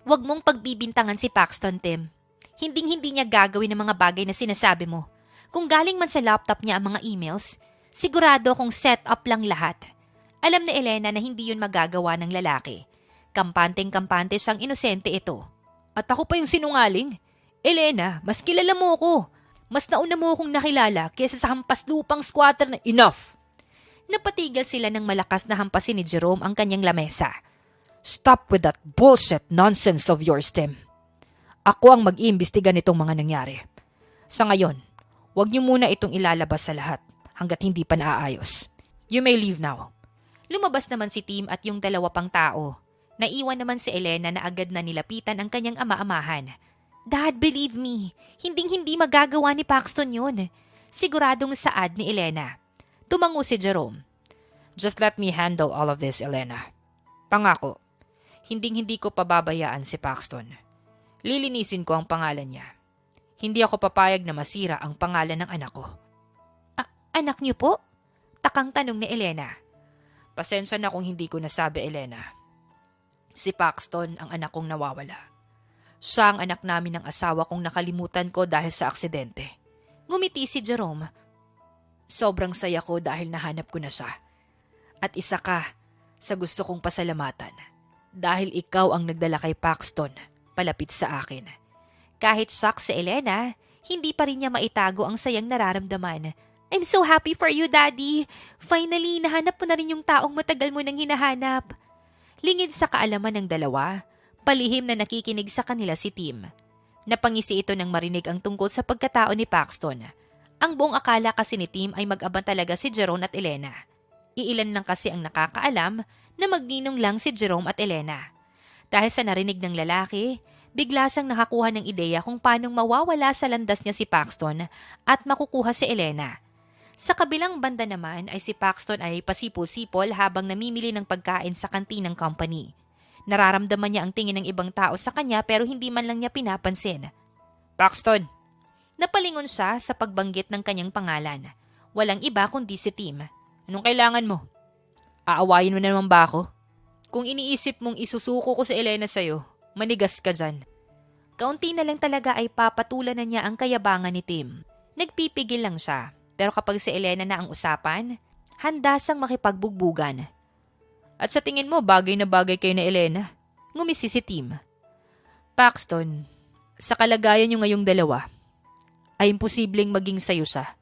"Huwag mong pagbibintangan si Paxton, Tim. Hinding-hindi niya gagawin ang mga bagay na sinasabi mo. Kung galing man sa laptop niya ang mga emails, sigurado kung set up lang lahat." Alam ni Elena na hindi yun magagawa ng lalaki. Kampanteng-kampante siyang inosente ito. At ako pa yung sinungaling? Elena, mas kilala mo ako. Mas nauna mo akong nakilala kaysa sa hampas lupang squatter na enough. Napatigil sila ng malakas na hampasin ni Jerome ang kanyang lamesa. Stop with that bullshit nonsense of yours, Tim. Ako ang mag-iimbestiga nitong mga nangyari. Sa ngayon, huwag niyo muna itong ilalabas sa lahat hanggat hindi pa naaayos. You may leave now. Lumabas naman si Tim at yung dalawa pang tao. Naiwan naman si Elena na agad na nilapitan ang kanyang ama-amahan. Dad, believe me, hinding-hindi magagawa ni Paxton yun. Siguradong saad ni Elena. Tumango si Jerome. Just let me handle all of this, Elena. Pangako, hinding-hindi ko pababayaan si Paxton. Lilinisin ko ang pangalan niya. Hindi ako papayag na masira ang pangalan ng anak ko. Anak niyo po? Takang tanong ni Elena. Pasensya na kung hindi ko nasabi, Elena. Si Paxton ang anak kong nawawala. Siya ang anak namin ng asawa kong nakalimutan ko dahil sa aksidente. Ngumiti si Jerome. Sobrang saya ko dahil nahanap ko na siya. At isa ka sa gusto kong pasalamatan. Dahil ikaw ang nagdala kay Paxton palapit sa akin. Kahit shock si Elena, hindi pa rin niya maitago ang sayang nararamdaman. I'm so happy for you, Daddy. Finally, nahanap mo na rin yung taong matagal mo nang hinahanap. Lingid sa kaalaman ng dalawa, palihim na nakikinig sa kanila si Tim. Napangisi ito nang marinig ang tungkol sa pagkatao ni Paxton. Ang buong akala kasi ni Tim ay mag-abang talaga si Jerome at Elena. Iilan lang kasi ang nakakaalam na magninong lang si Jerome at Elena. Dahil sa narinig ng lalaki, bigla siyang nakakuha ng ideya kung paanong mawawala sa landas niya si Paxton at makukuha si Elena. Sa kabilang banda naman ay si Paxton ay pasipol-sipol habang namimili ng pagkain sa kantinang company. Nararamdaman niya ang tingin ng ibang tao sa kanya pero hindi man lang niya pinapansin. Paxton! Napalingon siya sa pagbanggit ng kanyang pangalan. Walang iba kundi si Tim. Anong kailangan mo? Aawayin mo na naman ba ako? Kung iniisip mong isusuko ko si Elena sa'yo, manigas ka dyan. Kaunti na lang talaga ay papatulan na niya ang kayabangan ni Tim. Nagpipigil lang siya, pero kapag si Elena na ang usapan, handa siyang makipagbugbugan. At sa tingin mo, bagay na bagay kayo na Elena? Ngumisi si Tim. Paxton, sa kalagayan niyo ngayong dalawa, ay imposibleng maging sayo siya.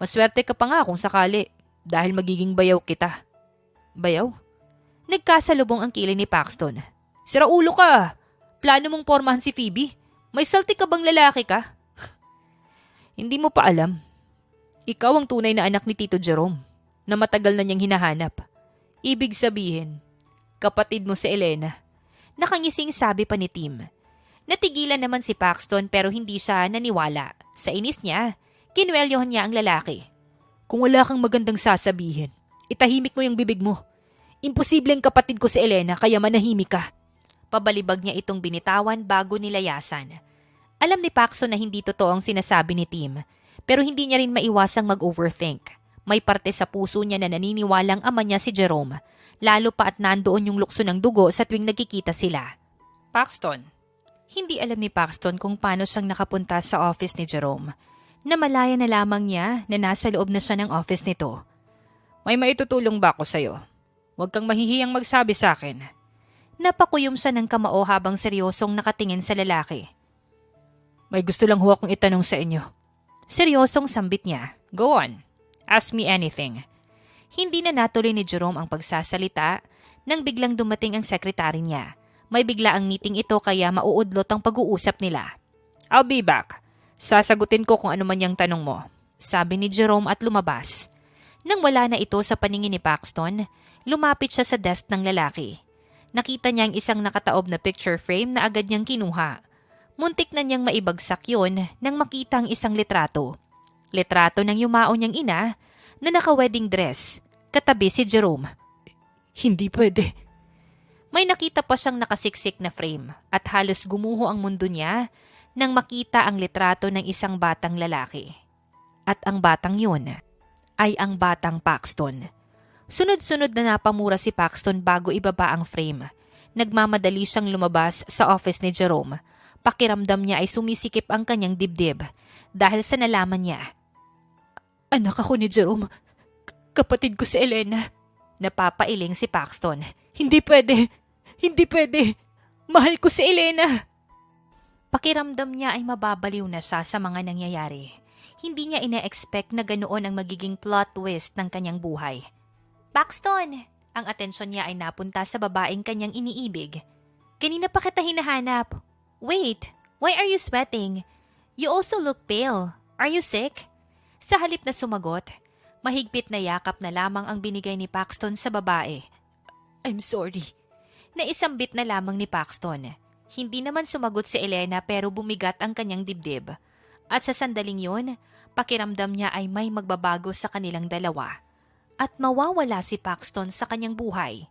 Maswerte ka pa nga kung sakali dahil magiging bayaw kita. Bayaw? Nagkasalubong ang kilay ni Paxton. Sira ulo ka! Plano mong pormahan si Phoebe? May salty ka bang lalaki ka? Hindi mo pa alam. Ikaw ang tunay na anak ni Tito Jerome na matagal na niyang hinahanap. Ibig sabihin, kapatid mo si Elena. Nakangising sabi pa ni Tim. Natigilan naman si Paxton pero hindi siya naniwala. Sa inis niya, kinwelyohan niya ang lalaki. Kung wala kang magandang sasabihin, itahimik mo yung bibig mo. Imposibleng kapatid ko si Elena kaya manahimik ka. Pabalibag niya itong binitawan bago nilayasan. Alam ni Paxton na hindi totoo ang sinasabi ni Tim, pero hindi niya rin maiwasang mag-overthink. May parte sa puso niya na naniniwalang ama niya si Jerome, lalo pa at nandoon yung lukso ng dugo sa tuwing nagkikita sila. Paxton. Hindi alam ni Paxton kung paano siyang nakapunta sa office ni Jerome. Namalaya na lamang niya na nasa loob na siya ng office nito. May maitutulong ba ako sa'yo? Huwag kang mahihiyang magsabi sa akin. Napakuyom siya ng kamao habang seryosong nakatingin sa lalaki. May gusto lang ho akong itanong sa inyo. Seryosong sambit niya. Go on. Ask me anything. Hindi na natuloy ni Jerome ang pagsasalita nang biglang dumating ang sekretary niya. May bigla ang meeting ito kaya mauudlot ang pag-uusap nila. I'll be back. Sasagutin ko kung ano man yung tanong mo. Sabi ni Jerome at lumabas. Nang wala na ito sa paningin ni Paxton, lumapit siya sa desk ng lalaki. Nakita niya ang isang nakataob na picture frame na agad niyang kinuha. Muntik na niyang maibagsak yun nang makita ang isang litrato. Litrato ng yumao niyang ina na naka-wedding dress. Katabi si Jerome. Hindi pwede. May nakita pa siyang nakasiksik na frame at halos gumuho ang mundo niya nang makita ang litrato ng isang batang lalaki. At ang batang yun ay ang batang Paxton. Sunod-sunod na napamura si Paxton bago ibaba ang frame. Nagmamadali siyang lumabas sa office ni Jerome. Pakiramdam niya ay sumisikip ang kanyang dibdib dahil sa nalaman niya. Anak ako ni Jerome. Kapatid ko si Elena. Napapailing si Paxton. Hindi pwede. Hindi pwede. Mahal ko si Elena. Pakiramdam niya ay mababaliw na siya sa mga nangyayari. Hindi niya ina-expect na ganoon ang magiging plot twist ng kanyang buhay. Paxton! Ang atensyon niya ay napunta sa babaeng kanyang iniibig. Kanina pa kita hinahanap. Wait, why are you sweating? You also look pale. Are you sick? Sa halip na sumagot, mahigpit na yakap na lamang ang binigay ni Paxton sa babae. I'm sorry. Naisambit na lamang ni Paxton. Hindi naman sumagot si Elena pero bumigat ang kanyang dibdib. At sa sandaling yun, pakiramdam niya ay may magbabago sa kanilang dalawa. At mawawala si Paxton sa kanyang buhay.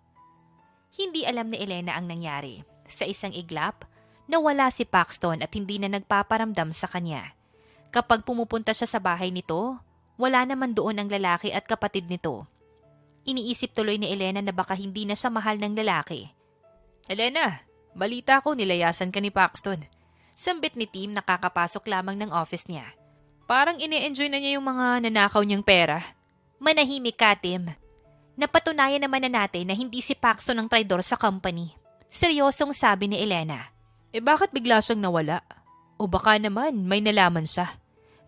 Hindi alam ni Elena ang nangyari. Sa isang iglap, nawala si Paxton at hindi na nagpaparamdam sa kanya. Kapag pumupunta siya sa bahay nito, wala naman doon ang lalaki at kapatid nito. Iniisip tuloy ni Elena na baka hindi na siya mahal ng lalaki. Elena! Balita ko nilayasan ka ni Paxton. Sambit ni Tim nakakapasok lamang ng office niya. Parang ine-enjoy na niya yung mga nanakaw niyang pera. Manahimik ka, Tim. Napatunayan naman na natin na hindi si Paxton ang traidor sa company. Seryosong sabi ni Elena. Bakit bigla siyang nawala? O baka naman may nalaman siya.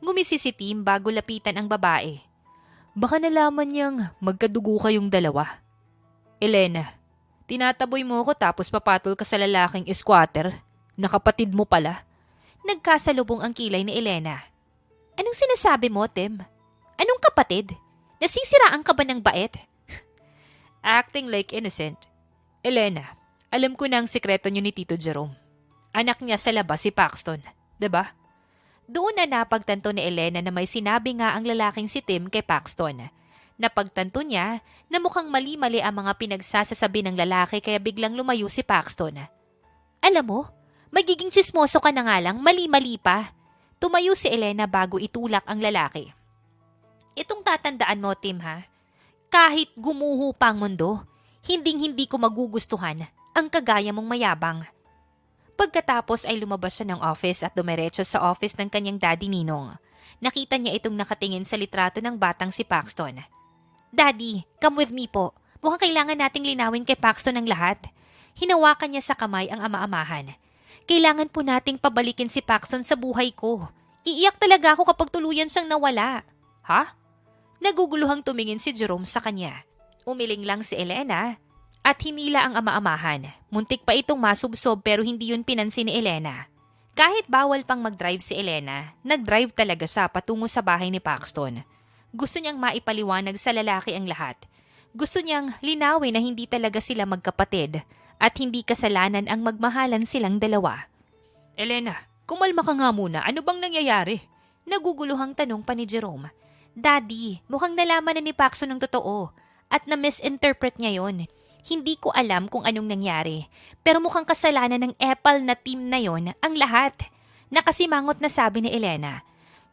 Ngumisi si Tim bago lapitan ang babae. Baka nalaman niyang magkadugo kayong dalawa. Elena, tinataboy mo ako tapos papatol ka sa lalaking squatter. Nakapatid mo pala. Nagkasalubong ang kilay ni Elena. Anong sinasabi mo, Tim? Anong kapatid? Nasisiraan ka ba ng bait? Acting like innocent. Elena, alam ko na ang sikreto niyo ni Tito Jerome. Anak niya sa labas si Paxton, 'di ba? Doon na napagtanto ni Elena na may sinabi nga ang lalaking si Tim kay Paxton. Napagtanto niya na mukhang mali-mali ang mga pinagsasasabi ng lalaki kaya biglang lumayo si Paxton. Alam mo, magiging tsismoso ka na nga lang, mali-mali pa. Tumayo si Elena bago itulak ang lalaki. Itong tatandaan mo, Tim, ha? Kahit gumuho pa ang mundo, hinding-hindi ko magugustuhan ang kagaya mong mayabang. Pagkatapos ay lumabas siya ng office at dumiretso sa office ng kanyang daddy Ninong. Nakita niya itong nakatingin sa litrato ng batang si Paxton. Daddy, come with me po. Mukhang kailangan nating linawin kay Paxton ang lahat. Hinawakan niya sa kamay ang ama-amahan. Kailangan po nating pabalikin si Paxton sa buhay ko. Iiyak talaga ako kapag tuluyan siyang nawala. Ha? Naguguluhang tumingin si Jerome sa kanya. Umiling lang si Elena at hinila ang ama-amahan. Muntik pa itong masubsob pero hindi yun pinansin ni Elena. Kahit bawal pang mag-drive si Elena, nag-drive talaga siya patungo sa bahay ni Paxton. Gusto niyang maipaliwanag sa lalaki ang lahat. Gusto niyang linawin na hindi talaga sila magkapatid at hindi kasalanan ang magmahalan silang dalawa. Elena, kumalma ka nga muna. Ano bang nangyayari? Naguguluhang tanong pa ni Jerome. Daddy, mukhang nalaman na ni Paxton ng totoo at na-misinterpret niya yon. Hindi ko alam kung anong nangyari, pero mukhang kasalanan ng epal na team na yon ang lahat. Nakasimangot na sabi ni Elena.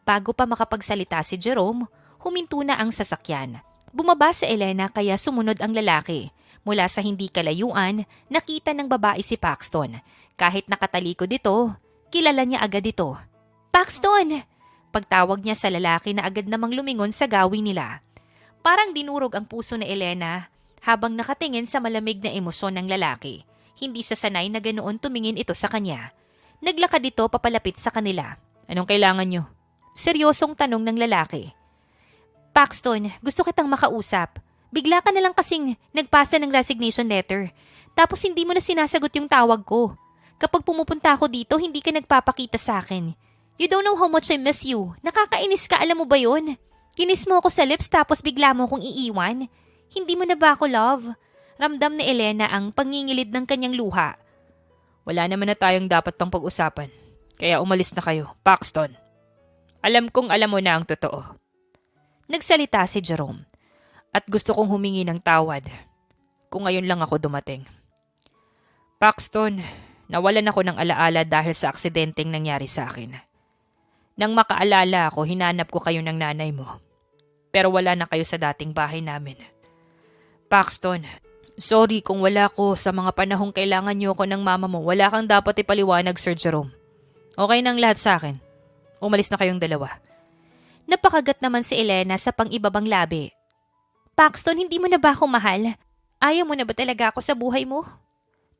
Bago pa makapagsalita si Jerome, huminto na ang sasakyan. Bumaba si Elena kaya sumunod ang lalaki. Mula sa hindi kalayuan, nakita ng babae si Paxton. Kahit nakatalikod ito, kilala niya agad ito. Paxton! Pagtawag niya sa lalaki na agad namang lumingon sa gawi nila. Parang dinurog ang puso ni Elena habang nakatingin sa malamig na emosyon ng lalaki. Hindi siya sanay na ganoon tumingin ito sa kanya. Naglakad ito papalapit sa kanila. Anong kailangan niyo? Seryosong tanong ng lalaki. Paxton, gusto kitang makausap. Bigla ka na lang kasing nagpasa ng resignation letter. Tapos hindi mo na sinasagot yung tawag ko. Kapag pumupunta ako dito, hindi ka nagpapakita sa akin. You don't know how much I miss you. Nakakainis ka, alam mo ba yun? Kinis mo ako sa lips tapos bigla mo akong iiwan. Hindi mo na ba ako love? Ramdam ni Elena ang pangingilid ng kanyang luha. Wala naman na tayong dapat pang pag-usapan. Kaya umalis na kayo, Paxton. Alam kong alam mo na ang totoo. Nagsalita si Jerome. At gusto kong humingi ng tawad kung ngayon lang ako dumating. Paxton, nawalan ako ng alaala dahil sa aksidenteng nangyari sa akin. Nang makaalala ako, hinanap ko kayo ng nanay mo. Pero wala na kayo sa dating bahay namin. Paxton, sorry kung wala ko sa mga panahong kailangan niyo ko ng mama mo. Wala kang dapat ipaliwanag, Sir Jerome. Okay nang lahat sa akin. Umalis na kayong dalawa. Napakagat naman si Elena sa pang-ibabang labi. Paxton, hindi mo na ba ako mahal? Ayaw mo na ba talaga ako sa buhay mo?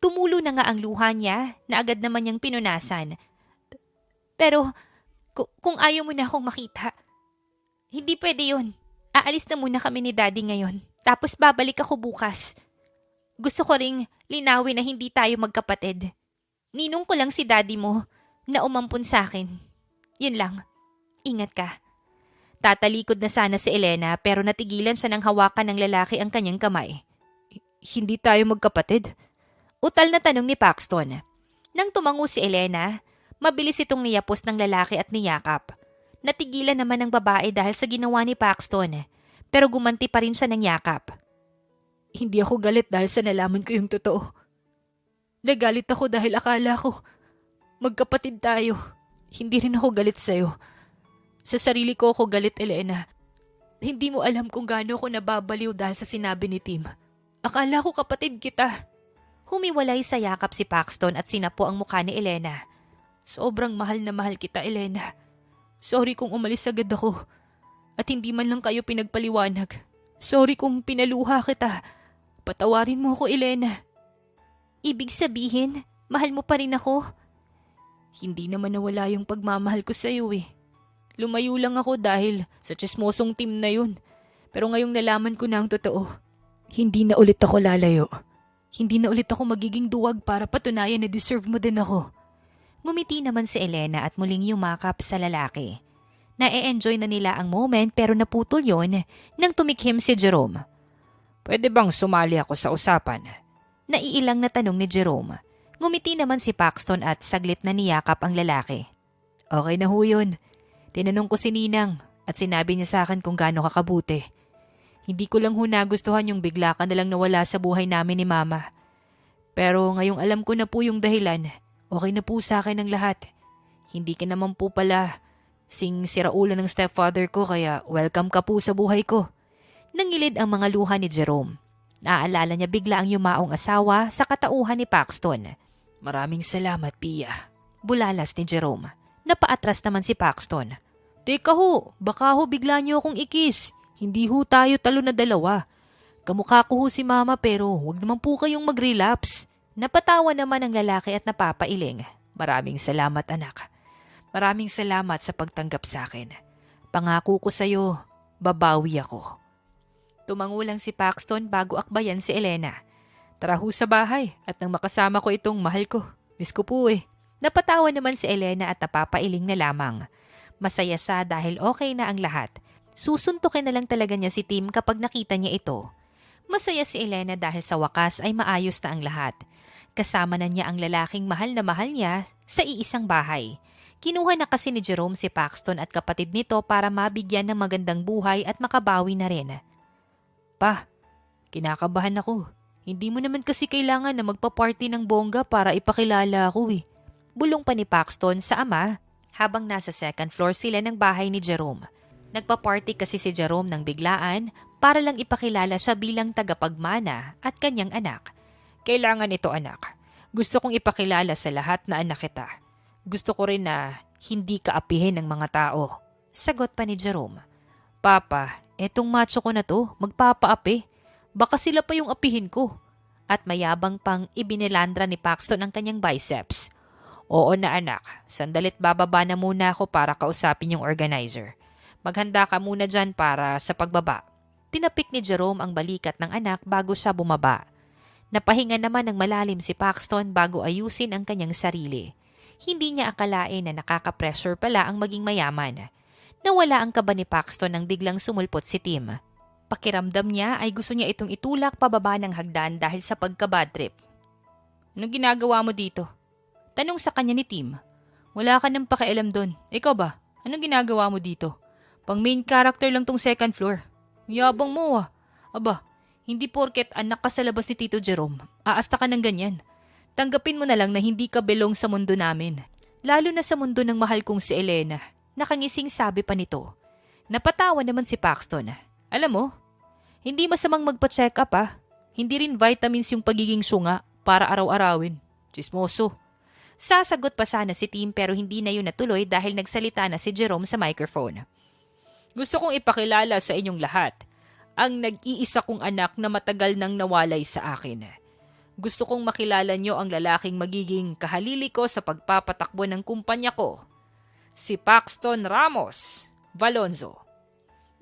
Tumulo na nga ang luha niya na agad naman niyang pinunasan. Pero kung ayaw mo na akong makita, hindi pwede yun. Aalis na muna kami ni Daddy ngayon. Tapos babalik ako bukas. Gusto ko ring linawin na hindi tayo magkapatid. Ninong ko lang si Daddy mo na umampun sa akin. Yun lang. Ingat ka. Tatalikod na sana si Elena pero natigilan siya ng hawakan ng lalaki ang kanyang kamay. Hindi tayo magkapatid? Utal na tanong ni Paxton. Nang tumango si Elena, mabilis itong niyapos ng lalaki at niyakap. Natigilan naman ng babae dahil sa ginawa ni Paxton, pero gumanti pa rin siya ng yakap. Hindi ako galit dahil sa nalaman ko yung totoo. Nagalit ako dahil akala ko magkapatid tayo. Hindi rin ako galit sa'yo. Sa sarili ko ako galit, Elena. Hindi mo alam kung gaano ko nababaliw dahil sa sinabi ni Tim. Akala ko kapatid kita. Humiwalay sa yakap si Paxton at sinapo ang mukha ni Elena. Sobrang mahal na mahal kita, Elena. Sorry kung umalis agad ako. At hindi man lang kayo pinagpaliwanag. Sorry kung pinaluha kita. Patawarin mo ako, Elena. Ibig sabihin, mahal mo pa rin ako? Hindi naman nawala yung pagmamahal ko sa'yo eh. Lumayo lang ako dahil sa tsismosong team na yun. Pero ngayong nalaman ko na ang totoo, hindi na ulit ako lalayo. Hindi na ulit ako magiging duwag para patunayan na deserve mo din ako. Ngumiti naman si Elena at muling yumakap sa lalaki. Na-e-enjoy na nila ang moment pero naputol yon nang tumikhim si Jerome. Pwede bang sumali ako sa usapan? Naiilang na tanong ni Jerome. Ngumiti naman si Paxton at saglit na niyakap ang lalaki. Okay na ho yun. Tinanong ko si Ninang at sinabi niya sa akin kung gaano kakabuti. Hindi ko lang ho nagustuhan yung bigla ka nalang nawala sa buhay namin ni Mama. Pero ngayong alam ko na po yung dahilan, okay na po sa akin ang lahat. Hindi ka naman po pala siraulo ng stepfather ko kaya welcome ka po sa buhay ko. Nangilid ang mga luha ni Jerome. Naaalala niya bigla ang yumaong asawa sa katauhan ni Paxton. Maraming salamat, Pia. Bulalas ni Jerome. Napaatras naman si Paxton. Teka ho, baka ho bigla niyo akong ikis. Hindi ho tayo talo na dalawa. Kamukha ko ho si Mama pero huwag naman po kayong mag-relapse. Napatawa naman ang lalaki at napapailing. Maraming salamat, anak. Maraming salamat sa pagtanggap sa akin. Pangako ko sa'yo, babawi ako. Tumango lang si Paxton bago akbayan si Elena. Tara ho sa bahay at nang makasama ko itong mahal ko. Miss ko po eh. Napatawa naman si Elena at napapailing na lamang. Masaya siya dahil okay na ang lahat. Susuntukin na lang talaga niya si Tim kapag nakita niya ito. Masaya si Elena dahil sa wakas ay maayos na ang lahat. Kasama na niya ang lalaking mahal na mahal niya sa iisang bahay. Kinuha na kasi ni Jerome si Paxton at kapatid nito para mabigyan ng magandang buhay at makabawi na rin. Pa, kinakabahan ako. Hindi mo naman kasi kailangan na magpa-party ng bongga para ipakilala ako eh. Bulong pa ni Paxton sa ama habang nasa second floor sila ng bahay ni Jerome. Nagpa-party kasi si Jerome ng biglaan para lang ipakilala siya bilang tagapagmana at kanyang anak. Kailangan ito anak. Gusto kong ipakilala sa lahat na anak kita. Gusto ko rin na hindi ka apihin ng mga tao. Sagot pa ni Jerome. Papa, etong macho ko na to, magpapaapi. Baka sila pa yung apihin ko. At mayabang pang ibinilandra ni Paxton ang kanyang biceps. Oo na anak, sandalit bababa na muna ako para kausapin yung organizer. Maghanda ka muna dyan para sa pagbaba. Tinapik ni Jerome ang balikat ng anak bago siya bumaba. Napahinga naman ng malalim si Paxton bago ayusin ang kanyang sarili. Hindi niya akalain na nakaka-pressure pala ang maging mayaman. Nawala ang kaba ni Paxton nang biglang sumulpot si Tim. Pakiramdam niya ay gusto niya itong itulak pababa ng hagdan dahil sa pagka-bad trip. Anong ginagawa mo dito? Tanong sa kanya ni Tim. Wala ka nang pakialam doon. Ikaw ba? Anong ginagawa mo dito? Pang main character lang tong second floor. Yabang mo ah. Aba, hindi porket anak ka sa labas ni Tito Jerome. Aasta ka ng ganyan. Tanggapin mo na lang na hindi ka belong sa mundo namin. Lalo na sa mundo ng mahal kong si Elena. Nakangising sabi pa nito. Napatawa naman si Paxton. Alam mo, hindi masamang magpa-check up ah. Hindi rin vitamins yung pagiging syunga para araw-arawin. Chismoso. Sasagot pa sana si Tim pero hindi na yun natuloy dahil nagsalita na si Jerome sa microphone. Gusto kong ipakilala sa inyong lahat ang nag-iisa kong anak na matagal nang nawalay sa akin. Gusto kong makilala nyo ang lalaking magiging kahalili ko sa pagpapatakbo ng kumpanya ko. Si Paxton Ramos Valonzo.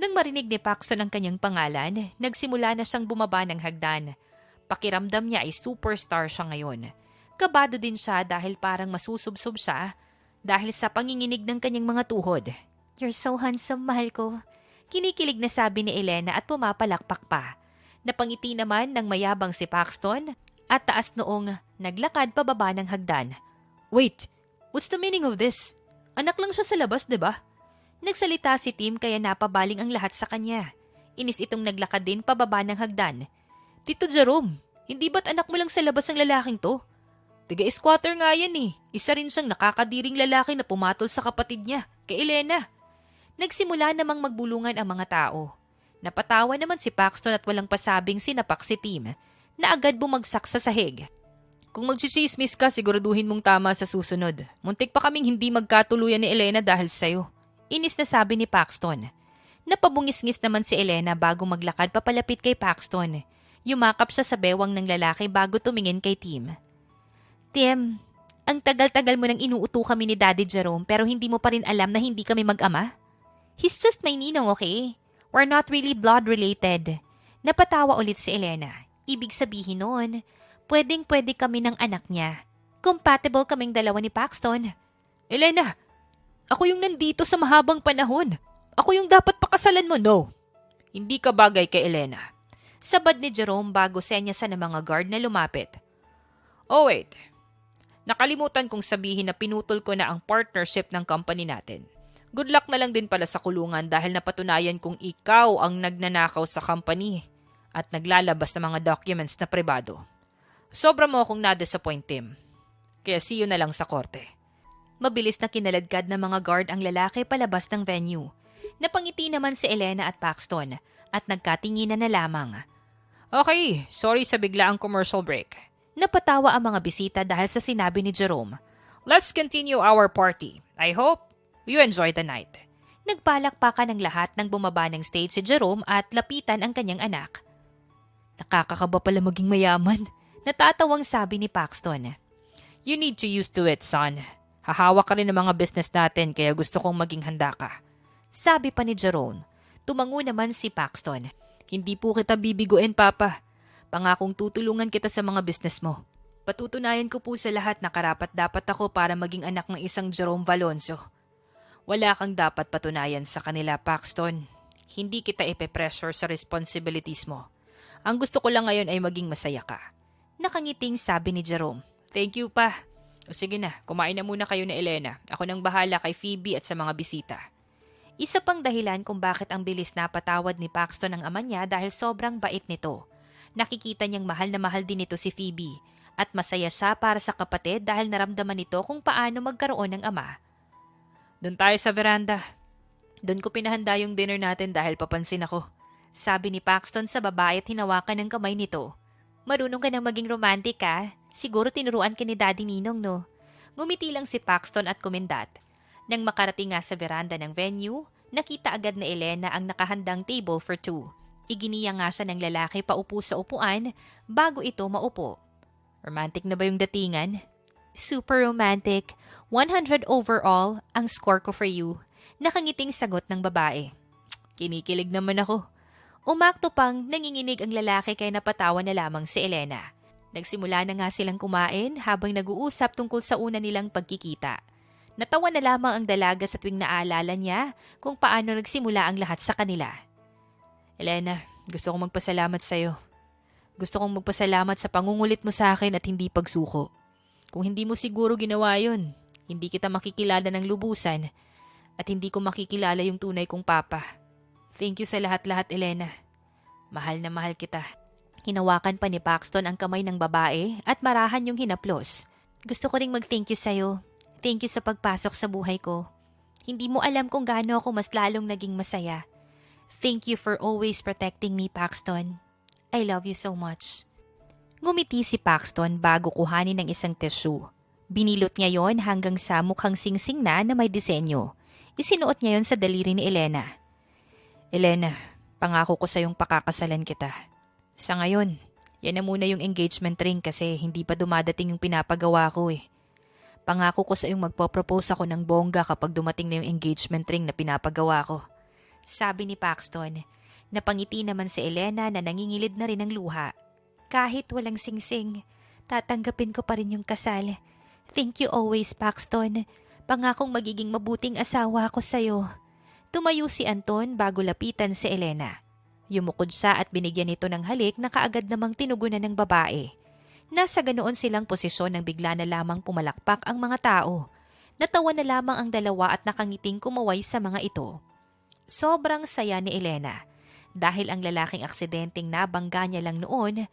Nang marinig ni Paxton ang kanyang pangalan, nagsimula na siyang bumaba ng hagdan. Pakiramdam niya ay superstar siya ngayon. Kabado din siya dahil parang masusubsob siya dahil sa panginginig ng kanyang mga tuhod. "You're so handsome, mahal ko." Kinikilig na sabi ni Elena at pumapalakpak pa. Napangiti naman ng mayabang si Paxton at taas noong naglakad pababa ng hagdan. "Wait, what's the meaning of this? Anak lang siya sa labas, diba?" Nagsalita si Tim kaya napabaling ang lahat sa kanya. Inis itong naglakad din pababa ng hagdan. "Tito Jerome, hindi ba't anak mo lang sa labas ang lalaking to? Tiga-squatter nga yan eh. Isa rin siyang nakakadiring lalaki na pumatol sa kapatid niya, kay Elena." Nagsimula namang magbulungan ang mga tao. Napatawa naman si Paxton at walang pasabing sinapak si Tim na agad bumagsak sa sahig. "Kung magchichismis ka, siguraduhin mong tama sa susunod. Muntik pa kaming hindi magkatuluyan ni Elena dahil sa'yo." Inis na sabi ni Paxton. Napabungis-ngis naman si Elena bago maglakad papalapit kay Paxton. Yumakap siya sa bewang ng lalaki bago tumingin kay Tim. "Tim, ang tagal-tagal mo nang inuuto kami ni Daddy Jerome pero hindi mo pa rin alam na hindi kami mag-ama? He's just my ninong, okay? We're not really blood-related." Napatawa ulit si Elena. Ibig sabihin noon, pwedeng-pwede kami ng anak niya. Compatible kaming dalawa ni Paxton. "Elena, ako yung nandito sa mahabang panahon. Ako yung dapat pakasalan mo, no?" "Hindi ka bagay kay Elena." Sabad ni Jerome bago senyasan ng mga guard na lumapit. "Oh wait, nakalimutan kong sabihin na pinutol ko na ang partnership ng company natin. Good luck na lang din pala sa kulungan dahil napatunayan kong ikaw ang nagnanakaw sa company at naglalabas ng mga documents na pribado. Sobra mo akong na-disappoint, Tim. Kaya see you na lang sa korte." Mabilis na kinaladkad ng mga guard ang lalaki palabas ng venue. Napangiti naman si Elena at Paxton at nagkatinginan na lamang. "Okay, sorry sa biglaang commercial break." Napatawa ang mga bisita dahil sa sinabi ni Jerome. "Let's continue our party. I hope you enjoy the night." Nagpalakpakan ng lahat nang bumaba ng stage si Jerome at lapitan ang kanyang anak. "Nakakakaba pala maging mayaman," natatawang sabi ni Paxton. "You need to used to it, son. Hahawak ka rin ng mga business natin kaya gusto kong maging handa ka," sabi pa ni Jerome. Tumango naman si Paxton. "Hindi po kita bibiguin, Papa. Pangakong tutulungan kita sa mga business mo. Patutunayan ko po sa lahat na karapat-dapat ako para maging anak ng isang Jerome Valonzo. Wala kang dapat patunayan sa kanila, Paxton. Hindi kita ipe-pressure sa responsibilities mo. Ang gusto ko lang ngayon ay maging masaya ka." Nakangiting sabi ni Jerome. "Thank you, Pa. O sige na, kumain na muna kayo ni Elena. Ako nang bahala kay Phoebe at sa mga bisita." Isa pang dahilan kung bakit ang bilis na patawad ni Paxton ang ama niya dahil sobrang bait nito. Nakikita niyang mahal na mahal din nito si Phoebe at masaya siya para sa kapatid dahil naramdaman nito kung paano magkaroon ng ama. "Doon tayo sa veranda. Doon ko pinahanda yung dinner natin dahil papansin ako," sabi ni Paxton sa babae at hinawakan ng kamay nito. "Marunong ka nang maging romantic, ha? Siguro tinuruan ka ni Daddy Ninong, no?" Ngumiti lang si Paxton at kumindat. Nang makarating nga sa veranda ng venue, nakita agad na Elena ang nakahandang table for two. Iginiya nga siya ng lalaki paupo sa upuan bago ito maupo. "Romantic na ba yung datingan?" "Super romantic. 100 overall ang score ko for you." Nakangiting sagot ng babae. Kinikilig naman ako. Umakto pang nanginginig ang lalaki kaya napatawa na lamang si Elena. Nagsimula na nga silang kumain habang nag-uusap tungkol sa una nilang pagkikita. Natawa na lamang ang dalaga sa tuwing naalala niya kung paano nagsimula ang lahat sa kanila. "Elena, gusto kong magpasalamat sa'yo. Gusto kong magpasalamat sa pangungulit mo sa akin at hindi pagsuko. Kung hindi mo siguro ginawa yun, hindi kita makikilala ng lubusan at hindi ko makikilala yung tunay kong papa. Thank you sa lahat-lahat, Elena. Mahal na mahal kita." Hinawakan pa ni Paxton ang kamay ng babae at marahan yung hinaplos. "Gusto ko ring mag-thank you sa'yo. Thank you sa pagpasok sa buhay ko. Hindi mo alam kung gaano ako mas lalong naging masaya. Thank you for always protecting me, Paxton. I love you so much." Ngumiti si Paxton bago kuhanin ng isang tissue. Binilot niya yon hanggang sa mukhang singsing na may disenyo. Isinuot niya yon sa daliri ni Elena. "Elena, pangako ko sa yung pakakasalan kita. Sa ngayon, yan na muna yung engagement ring kasi hindi pa dumadating yung pinapagawa ko eh. Pangako ko sa iyong magpo-propose ako ng bongga kapag dumating na yung engagement ring na pinapagawa ko. Sabi ni Paxton. Napangiti naman si Elena na nangingilid na rin ng luha. Kahit walang singsing, tatanggapin ko pa rin yung kasal. Thank you always, Paxton. Pangakong magiging mabuting asawa ako sa'yo. Tumayo si Anton bago lapitan si Elena. Yumukod siya at binigyan ito ng halik na kaagad namang tinugunan ng babae. Nasa ganoon silang posisyon nang bigla na lamang pumalakpak ang mga tao. Natawa na lamang ang dalawa at nakangiting kumaway sa mga ito. Sobrang saya ni Elena dahil ang lalaking aksidenteng nabangga niya lang noon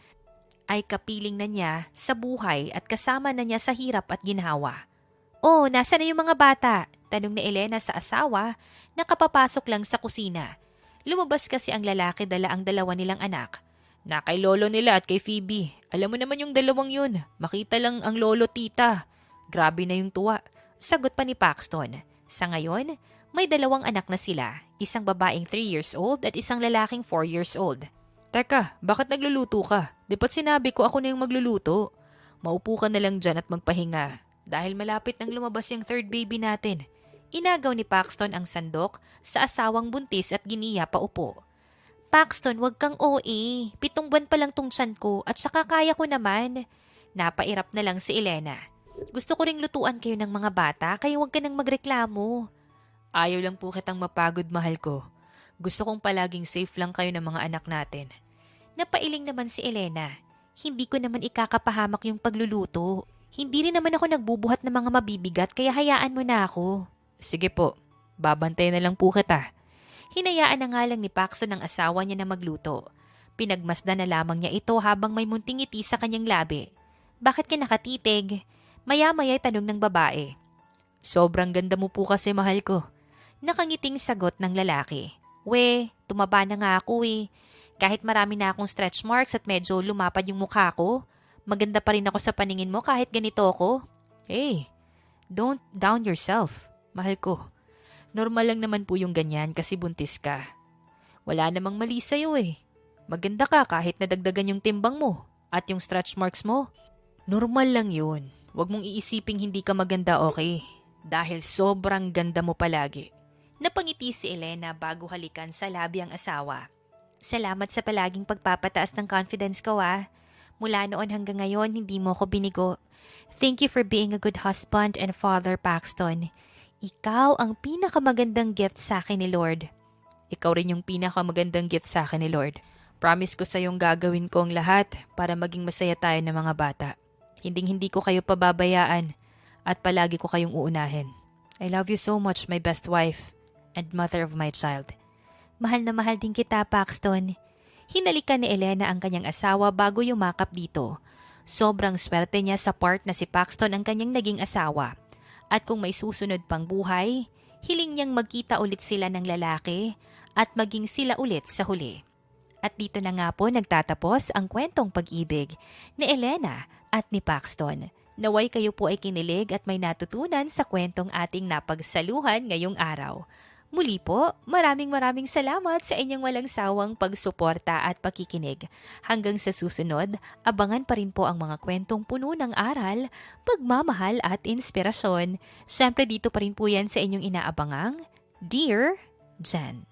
ay kapiling na niya sa buhay at kasama na niya sa hirap at ginhawa. "Oh, nasa na yung mga bata?" tanong ni Elena sa asawa na kapapasok lang sa kusina. Lumabas kasi ang lalaki dala ang dalawa nilang anak. "Na kay lolo nila at kay Phoebe. Alam mo naman yung dalawang yun. Makita lang ang lolo tita. Grabe na yung tuwa." Sagot pa ni Paxton. Sa ngayon, may dalawang anak na sila. Isang babaeng 3 years old at isang lalaking 4 years old. "Teka, bakit nagluluto ka? Di ba't sinabi ko ako na yung magluluto? Maupo ka na lang dyan at magpahinga. Dahil malapit nang lumabas yung third baby natin." Inagaw ni Paxton ang sandok sa asawang buntis at giniya pa upo. "Paxton, wag kang OA. 7 buwan pa lang tong tiyan ko at saka kaya ko naman." Napairap na lang si Elena. "Gusto ko ring lutuan kayo ng mga bata kaya wag ka nang magreklamo." "Ayaw lang po kitang mapagod, mahal ko. Gusto kong palaging safe lang kayo ng mga anak natin." Napailing naman si Elena. "Hindi ko naman ikakapahamak yung pagluluto. Hindi rin naman ako nagbubuhat ng mga mabibigat kaya hayaan mo na ako." "Sige po, babantay na lang po kita." Hinayaan na nga lang ni Paxton ang asawa niya na magluto. Pinagmasdan na lamang niya ito habang may munting ngiti sa kanyang labi. "Bakit ka nakatitig?" Maya-maya'y tanong ng babae. "Sobrang ganda mo po kasi, mahal ko." Nakangiting sagot ng lalaki. "We, tumaba na nga ako eh. Kahit marami na akong stretch marks at medyo lumapad yung mukha ko, maganda pa rin ako sa paningin mo kahit ganito ako." "Hey, don't down yourself, mahal ko. Normal lang naman po yung ganyan kasi buntis ka. Wala namang mali sa'yo eh. Maganda ka kahit nadagdagan yung timbang mo at yung stretch marks mo. Normal lang yun. Huwag mong iisiping hindi ka maganda, okay? Dahil sobrang ganda mo palagi." Napangiti si Elena bago halikan sa labi ang asawa. "Salamat sa palaging pagpapataas ng confidence ko ah. Mula noon hanggang ngayon, hindi mo ko binigo. Thank you for being a good husband and father, Paxton. Ikaw ang pinakamagandang gift sa akin ni Lord." "Ikaw rin yung pinakamagandang gift sa akin ni Lord. Promise ko sa yung gagawin ko ang lahat para maging masaya tayo ng mga bata. Hinding-hindi ko kayo pababayaan at palagi ko kayong uunahin. I love you so much, my best wife and mother of my child." "Mahal na mahal din kita, Paxton." Hinalikan ni Elena ang kanyang asawa bago yumakap dito. Sobrang swerte niya sa part na si Paxton ang kanyang naging asawa. At kung may susunod pang buhay, hiling niyang magkita ulit sila ng lalaki at maging sila ulit sa huli. At dito na nga po nagtatapos ang kwentong pag-ibig ni Elena at ni Paxton. Naway kayo po ay kinilig at may natutunan sa kwentong ating napagsaluhan ngayong araw. Muli po, maraming salamat sa inyong walang sawang pagsuporta at pakikinig. Hanggang sa susunod, abangan pa rin po ang mga kwentong puno ng aral, pagmamahal at inspirasyon. Siyempre dito pa rin po yan sa inyong inaabangang Dear Jen.